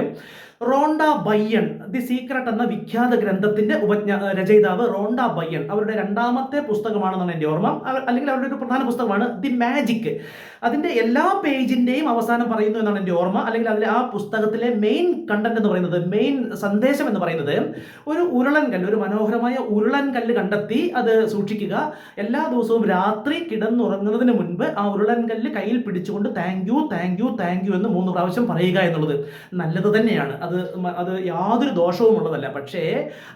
റോണ്ട ബയ്യൺ ദി സീക്രട്ട് എന്ന വിഖ്യാത ഗ്രന്ഥത്തിന്റെ രചയിതാവ് റോണ്ട ബയ്യൺ, അവരുടെ രണ്ടാമത്തെ പുസ്തകമാണെന്നാണ് എൻ്റെ ഓർമ്മ, അല്ലെങ്കിൽ അവരുടെ ഒരു പ്രധാന പുസ്തകമാണ് ദി മാജിക്. അതിന്റെ എല്ലാ പേജിന്റെയും അവസാനം പറയുന്നു എന്നാണ് എൻ്റെ ഓർമ്മ, അല്ലെങ്കിൽ അതിലെ ആ പുസ്തകത്തിലെ മെയിൻ കണ്ടന്റ് എന്ന് പറയുന്നത്, മെയിൻ സന്ദേശം എന്ന് പറയുന്നത്, ഒരു ഉരുളൻ കല്ല്, ഒരു മനോഹരമായ ഉരുളൻ കല്ല് കണ്ടെത്തി അത് സൂക്ഷിക്കുക. എല്ലാ ദിവസവും രാത്രി കിടന്നുറങ്ങുന്നതിന് മുൻപ് ആ ഉരുളൻ കല്ല് കയ്യിൽ പിടിച്ചുകൊണ്ട് thank you thank you thank you എന്ന് 3 പ്രാവശ്യം പറയുക എന്നുള്ളത് നല്ലത് തന്നെയാണ്. അത് യാതൊരു ദോഷവും ഉള്ളതല്ല. പക്ഷേ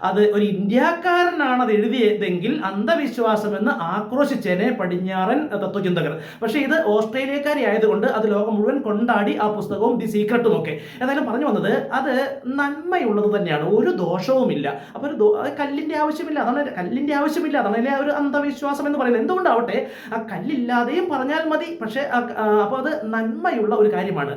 അത് ഒരു ഇന്ത്യക്കാരനാണ് അത് എഴുതിയതെങ്കിൽ അന്ധവിശ്വാസം എന്ന് ആക്രോശിച്ചേനെ പടിഞ്ഞാറൻ തത്വചിന്തകർ. പക്ഷേ ഇത് ഓസ്ട്രേലിയക്കാരി ആയതുകൊണ്ട് അത് ലോകം മുഴുവൻ കൊണ്ടാടി ആ പുസ്തകവും ദി സീക്രട്ടും ഒക്കെ. ഏതായാലും പറഞ്ഞു വന്നത്, അത് നന്മയുള്ളത് തന്നെയാണ്, ഒരു ദോഷവുമില്ല. അപ്പോൾ കല്ലിന്റെ ആവശ്യമില്ല, കല്ലിന്റെ ആവശ്യമില്ല, അതാണ് ഒരു അന്ധവിശ്വാസം എന്ന് പറയുന്നത്. എന്തുകൊണ്ടാവട്ടെ, ആ കല്ലില്ലാതെയും പറഞ്ഞാൽ മതി. പക്ഷേ അപ്പോൾ അത് നന്മയുള്ള ഒരു കാര്യമാണ്.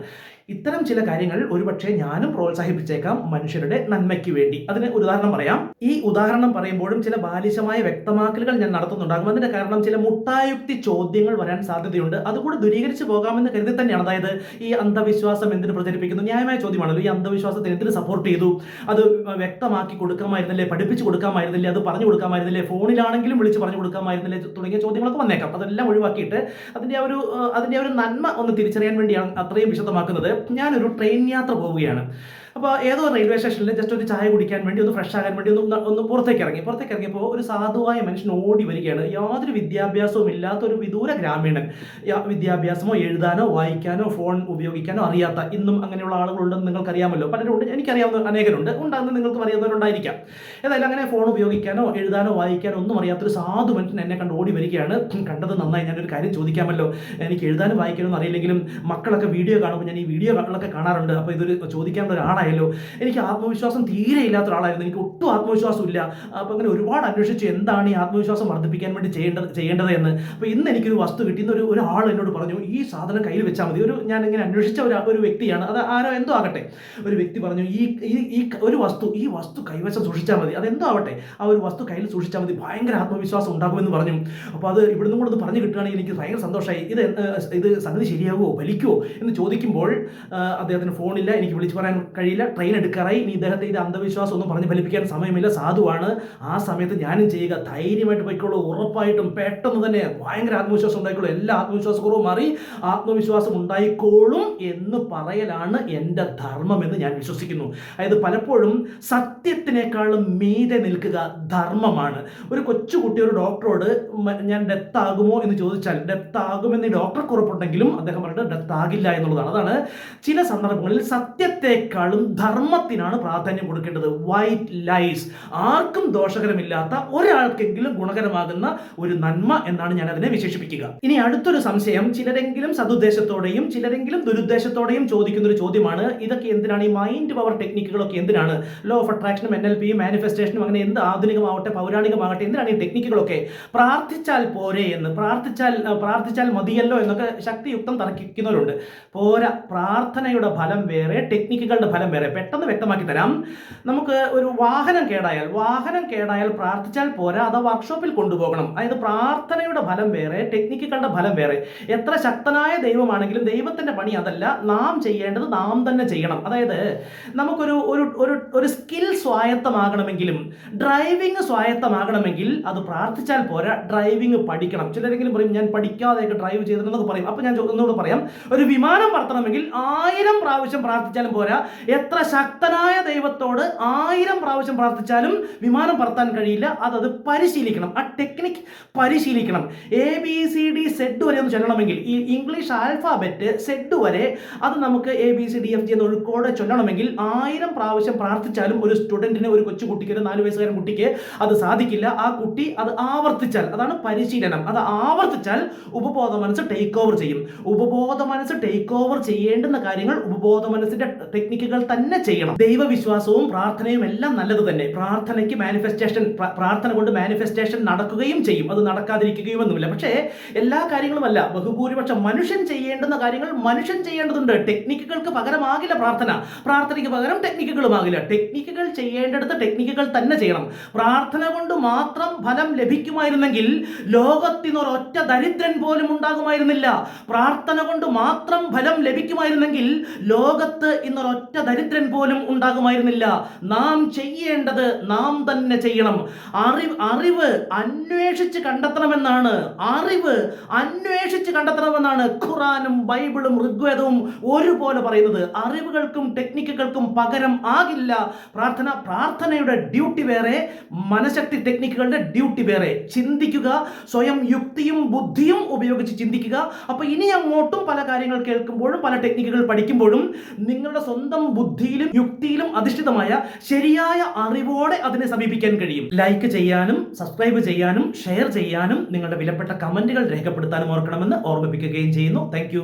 ഇത്തരം ചില കാര്യങ്ങൾ ഒരുപക്ഷെ ഞാനും പ്രോത്സാഹിപ്പിച്ചേക്കാം മനുഷ്യരുടെ നന്മയ്ക്ക് വേണ്ടി. അതിന് ഒരു ഉദാഹരണം പറയാം. ഈ ഉദാഹരണം പറയുമ്പോഴും ചില ബാലിശമായ വ്യക്തമാക്കലുകൾ ഞാൻ നടത്തുന്നുണ്ടാകും. അതിന്റെ കാരണം ചില മുട്ടായുക്തി ചോദ്യങ്ങൾ വരാൻ സാധ്യതയുണ്ട്. അതുകൂടെ ദൂരീകരിച്ച് പോകാമെന്ന് കരുതി തന്നെയാണ്. അതായത് ഈ അന്ധവിശ്വാസം എന്തിനു പ്രചരിപ്പിക്കുന്നു, ന്യായമായ ചോദ്യമാണല്ലോ. ഈ അന്ധവിശ്വാസത്തെ എന്തിനു സപ്പോർട്ട് ചെയ്തു, അത് വ്യക്തമാക്കി കൊടുക്കാമായിരുന്നില്ലേ, പഠിപ്പിച്ചു കൊടുക്കാമായിരുന്നില്ലേ, അത് പറഞ്ഞു കൊടുക്കാമായിരുന്നില്ലേ, ഫോണിലാണെങ്കിലും വിളിച്ച് പറഞ്ഞു കൊടുക്കാമായിരുന്നില്ലേ, തുടങ്ങിയ ചോദ്യങ്ങളൊക്കെ വന്നേക്കാം. അതെല്ലാം ഒഴിവാക്കിയിട്ട് അതിന്റെ ഒരു നന്മ ഒന്ന് തിരിച്ചറിയാൻ വേണ്ടിയാണ് അത്രയും വിശദമാക്കുന്നത്. ഞാനൊരു ട്രെയിൻ യാത്ര പോവുകയാണ്. അപ്പോൾ ഏതോ റെയിൽവേ സ്റ്റേഷനിൽ ജസ്റ്റ് ഒരു ചായ കുടിക്കാൻ വേണ്ടി, ഒന്ന് ഫ്രഷ് ആകാൻ വേണ്ടി ഒന്ന് പുറത്തേക്ക് ഇറങ്ങിയപ്പോൾ ഒരു സാധുവായ മനുഷ്യൻ ഓടി വരികയാണ്. യാതൊരു വിദ്യാഭ്യാസവും ഇല്ലാത്ത ഒരു വിദൂര ഗ്രാമീണൻ, വിദ്യാഭ്യാസമോ എഴുതാനോ വായിക്കാനോ ഫോൺ ഉപയോഗിക്കാനോ അറിയാത്ത, ഇന്നും അങ്ങനെയുള്ള ആളുകളുണ്ടെന്ന് നിങ്ങൾക്കറിയാമല്ലോ. പലരുണ്ട്, എനിക്കറിയാവുന്ന അനേകരുണ്ട്, ഉണ്ടാകുന്ന നിങ്ങൾക്കും അറിയാവുന്നവരുണ്ടായിരിക്കാം. ഏതായാലും അങ്ങനെ ഫോൺ ഉപയോഗിക്കാനോ എഴുതാനോ വായിക്കാനോ ഒന്നും അറിയാത്തൊരു സാധു മനുഷ്യൻ എന്നെ കണ്ട് ഓടി വരികയാണ്. കണ്ടത് നന്നായി, ഞാനൊരു കാര്യം ചോദിക്കാമല്ലോ. എനിക്ക് എഴുതാനും വായിക്കാനൊന്നും അറിയില്ലെങ്കിലും മക്കളൊക്കെ വീഡിയോ കാണുമ്പോൾ ഞാൻ ഈ വീഡിയോകളൊക്കെ കാണാറുണ്ട്. അപ്പോൾ ഇതൊരു ചോദിക്കാനുള്ള ഒരാളായി. എനിക്ക് ആത്മവിശ്വാസം തീരെ ഇല്ലാത്ത ഒരാളായിരുന്നു, എനിക്ക് ഒട്ടും ആത്മവിശ്വാസം ഇല്ല. അപ്പോൾ അങ്ങനെ ഒരുപാട് അന്വേഷിച്ച് എന്താണ് ഈ ആത്മവിശ്വാസം വർദ്ധിപ്പിക്കാൻ വേണ്ടി ചെയ്യേണ്ടത് എന്ന്. അപ്പോൾ ഇന്ന് എനിക്കൊരു വസ്തു കിട്ടിയെന്ന് ഒരാൾ എന്നോട് പറഞ്ഞു, ഈ സാധനം കയ്യിൽ വെച്ചാൽ മതി. ഞാൻ ഇങ്ങനെ അന്വേഷിച്ച ഒരു വ്യക്തിയാണ്, അത് ആരോ എന്തോ ആകട്ടെ, ഒരു വ്യക്തി പറഞ്ഞു, ഈ വസ്തു കൈവശം സൂക്ഷിച്ചാൽ മതി, അതെന്തോ ആവട്ടെ, ആ ഒരു വസ്തു കയ്യിൽ സൂക്ഷിച്ചാൽ മതി, ഭയങ്കര ആത്മവിശ്വാസം ഉണ്ടാകുമെന്ന് പറഞ്ഞു. അപ്പോൾ അത് ഇവിടുന്ന് കൂടെ പറഞ്ഞു കിട്ടുകയാണെങ്കിൽ എനിക്ക് ഭയങ്കര സന്തോഷമായി. ഇത് സംഗതി ശരിയാകുമോ, ഫലിക്കുമോ എന്ന് ചോദിക്കുമ്പോൾ അദ്ദേഹത്തിന് ഫോണില്ല, എനിക്ക് വിളിച്ചു പറയാൻ കഴിയില്ല, ട്രെയിൻ എടുക്കാറായി, ഇനി ഇദ്ദേഹത്തെ ഇത് അന്ധവിശ്വാസം ഒന്നും പറഞ്ഞ് ഫലിപ്പിക്കാൻ സമയമില്ല, സാധുവാണ്. ആ സമയത്ത് ഞാനും ചെയ്യുക, ധൈര്യമായിട്ട് പോയിക്കോളൂ, ഉറപ്പായിട്ടും പെട്ടെന്ന് തന്നെ ഭയങ്കര ആത്മവിശ്വാസം ഉണ്ടായിക്കോളൂ, എല്ലാ ആത്മവിശ്വാസക്കുറവും മാറി ആത്മവിശ്വാസം ഉണ്ടായിക്കോളും എന്ന് പറയലാണ് എൻ്റെ ധർമ്മം എന്ന് ഞാൻ വിശ്വസിക്കുന്നു. അതായത് പലപ്പോഴും സത്യത്തിനേക്കാളും മീതെ നിൽക്കുക ധർമ്മമാണ്. ഒരു കൊച്ചുകുട്ടി ഒരു ഡോക്ടറോട് ഞാൻ ഡെത്ത് ആകുമോ എന്ന് ചോദിച്ചാൽ, ഡെത്ത് ആകുമെന്ന് ഡോക്ടർക്ക് ഉറപ്പുണ്ടെങ്കിലും അദ്ദേഹം പറഞ്ഞിട്ട് ഡെത്ത് ആകില്ല എന്നുള്ളതാണ്. അതാണ് ചില സന്ദർഭങ്ങളിൽ സത്യത്തെക്കാളും ധർമ്മത്തിനാണ് പ്രാധാന്യം കൊടുക്കേണ്ടത്. വൈറ്റ് ലൈസ്, ആർക്കും ദോഷകരമില്ലാത്ത, ഒരാൾക്കെങ്കിലും ഗുണകരമാകുന്ന ഒരു നന്മ എന്നാണ് ഞാൻ അതിനെ വിശേഷിപ്പിക്കുക. ഇനി അടുത്തൊരു സംശയം, ചിലരെങ്കിലും സതുദ്ദേശത്തോടെയും ചിലരെങ്കിലും ദുരുദ്ദേശത്തോടെയും ചോദിക്കുന്ന ഒരു ചോദ്യമാണ്, ഇതൊക്കെ എന്തിനാണ്, ഈ മൈൻഡ് പവർ ടെക്നിക്കുകളൊക്കെ എന്തിനാണ്, ലോ ഓഫ് അട്രാക്ഷനും NLPയും മാനിഫെസ്റ്റേഷനും അങ്ങനെ എന്ത് ആധുനികമാവട്ടെ പൗരാണികമാകട്ടെ എന്തിനാണ് ഈ ടെക്നിക്കുകളൊക്കെ, പ്രാർത്ഥിച്ചാൽ പോരെ എന്ന്, പ്രാർത്ഥിച്ചാൽ മതിയല്ലോ എന്നൊക്കെ ശക്തിയുക്തം തർക്കിക്കുന്നവരുണ്ട്. പോരാ, പ്രാർത്ഥനയുടെ ഫലം വേറെ, ടെക്നിക്കുകളുടെ ഫലം വേറെ. പെട്ടെന്ന് വ്യക്തമാക്കി തരാം. നമുക്ക് ഒരു വാഹനം കേടായാൽ പ്രാർത്ഥിച്ചാൽ പോരാ, അത് വർക്ക്ഷോപ്പിൽ കൊണ്ടുപോകണം. അതായത് പ്രാർത്ഥനയുടെ ഫലം വേറെ, ടെക്നിക്കുകളുടെ ഫലം വേറെ. എത്ര ശക്തനായ ദൈവമാണെങ്കിലും ദൈവത്തിന്റെ പണി അതല്ല, നാം ചെയ്യേണ്ടത് നാം തന്നെ ചെയ്യണം. അതായത് നമുക്കൊരു ഒരു സ്കിൽ സ്വായത്തമാകണമെങ്കിലും ഡ്രൈവിംഗ് സ്വായത്തമാകണമെങ്കിൽ അത് പ്രാർത്ഥിച്ചാൽ പോരാ, ഡ്രൈവിംഗ് പഠിക്കണം. ചിലരെങ്കിലും പറയും, ഞാൻ പഠിക്കാതെയൊക്കെ ഡ്രൈവ് ചെയ്തിട്ടുണ്ടെന്നൊക്കെ പറയും. അപ്പോൾ ഞാൻ ഒന്നുകൂടെ പറയാം, ഒരു വിമാനം പറത്തണമെങ്കിൽ 1000 പ്രാവശ്യം പ്രാർത്ഥിച്ചാലും പോരാ, എത്ര ശക്തനായ ദൈവത്തോട് 1000 പ്രാവശ്യം പ്രാർത്ഥിച്ചാലും വിമാനം പറത്താൻ കഴിയില്ല. അത് പരിശീലിക്കണം, ആ ടെക്നിക് പരിശീലിക്കണം. ABCD വരെ ഒന്ന് ചൊല്ലണമെങ്കിൽ, ഈ ഇംഗ്ലീഷ് ആൽഫാബറ്റ് സെഡ് വരെ അത് നമുക്ക് ABCDFG എന്ന ഒഴുക്കോടെ ചൊല്ലണമെങ്കിൽ 1000 പ്രാവശ്യം പ്രാർത്ഥിച്ചാലും ഒരു സ്റ്റുഡന്റിന്, ഒരു കൊച്ചുകുട്ടിക്ക്, ഒരു 4 വയസ്സുകാരൻ കുട്ടിക്ക് അത് സാധിക്കില്ല. ആ കുട്ടി അത് ആവർത്തിച്ചാൽ, അതാണ് പരിശീലനം, അത് ആവർത്തിച്ചാൽ ഉപബോധ മനസ്സ് ടേക്ക് ഓവർ ചെയ്യും. ഉപബോധ മനസ്സ് ടേക്ക് ഓവർ ചെയ്യേണ്ടുന്ന കാര്യങ്ങൾ ഉപബോധ മനസ്സിന്റെ ടെക്നിക്കുകൾ തന്നെ ചെയ്യണം. ദൈവവിശ്വാസവും പ്രാർത്ഥനയും എല്ലാം നല്ലത് തന്നെ. പ്രാർത്ഥനയ്ക്ക് പ്രാർത്ഥന കൊണ്ട് മാനിഫെസ്റ്റേഷൻ നടക്കുകയും ചെയ്യും, അത് നടക്കാതിരിക്കുകയുമൊന്നുമില്ല. പക്ഷേ എല്ലാ കാര്യങ്ങളുമല്ല, ബഹുഭൂരിപക്ഷം മനുഷ്യൻ ചെയ്യേണ്ടുന്ന കാര്യങ്ങൾ മനുഷ്യൻ ചെയ്യേണ്ടതുണ്ട്. ടെക്നിക്കുകൾക്ക് പകരമാകില്ല പ്രാർത്ഥനയ്ക്ക് പകരം ടെക്നിക്കുകളുമാകില്ല. ടെക്നിക്കുകൾ ചെയ്യേണ്ടടുത്ത് ടെക്നിക്കുകൾ തന്നെ ചെയ്യണം. പ്രാർത്ഥന കൊണ്ട് മാത്രം ഫലം ലഭിക്കുമായിരുന്നെങ്കിൽ ലോകത്തിനൊരൊറ്റ ദരിദ്രൻ പോലും ഉണ്ടാകുമായിരുന്നില്ല. പ്രാർത്ഥന കൊണ്ട് മാത്രം ഫലം ലഭിക്കുമായിരുന്നെങ്കിൽ ലോകത്ത് ഇന്നൊരൊറ്റ ദരിദ്രൻ പോലും ഉണ്ടാകുമായിരുന്നില്ല. നാം ചെയ്യേണ്ടത് നാം തന്നെ ചെയ്യണം. അറിവ് അന്വേഷിച്ച് കണ്ടെത്തണമെന്നാണ്. അറിവ് അന്വേഷിച്ച് കണ്ടെത്തണമെന്നാണ് ഖുറാനും ബൈബിളും ഋഗ്വേദവും ഒരുപോലെ പറയുന്നത്. അറിവുകൾക്കും ടെക്നിക്കുകൾക്കും പകരം ആകില്ല പ്രാർത്ഥന. പ്രാർത്ഥനയുടെ ഡ്യൂട്ടി വേറെ, മനഃശക്തി ടെക്നിക്കുകളുടെ ഡ്യൂട്ടി വേറെ. ചിന്തിക്കുക, സ്വയം യുക്തിയും ബുദ്ധിയും ഉപയോഗിച്ച് ചിന്തിക്കുക. അപ്പൊ ഇനി അങ്ങോട്ടും പല കാര്യങ്ങൾ കേൾക്കുമ്പോഴും പല ടെക്നിക്കുകൾ പഠിക്കുമ്പോഴും നിങ്ങളുടെ സ്വന്തം ബുദ്ധിയിലും യുക്തിയിലും അധിഷ്ഠിതമായ ശരിയായ അറിവോടെ അതിനെ സമീപിക്കാൻ കഴിയും. ലൈക്ക് ചെയ്യാനും സബ്സ്ക്രൈബ് ചെയ്യാനും ഷെയർ ചെയ്യാനും നിങ്ങളുടെ വിലപ്പെട്ട കമന്റുകൾ രേഖപ്പെടുത്താനും ഓർക്കണമെന്ന് ഓർമ്മിപ്പിക്കുകയും ചെയ്യുന്നു. താങ്ക്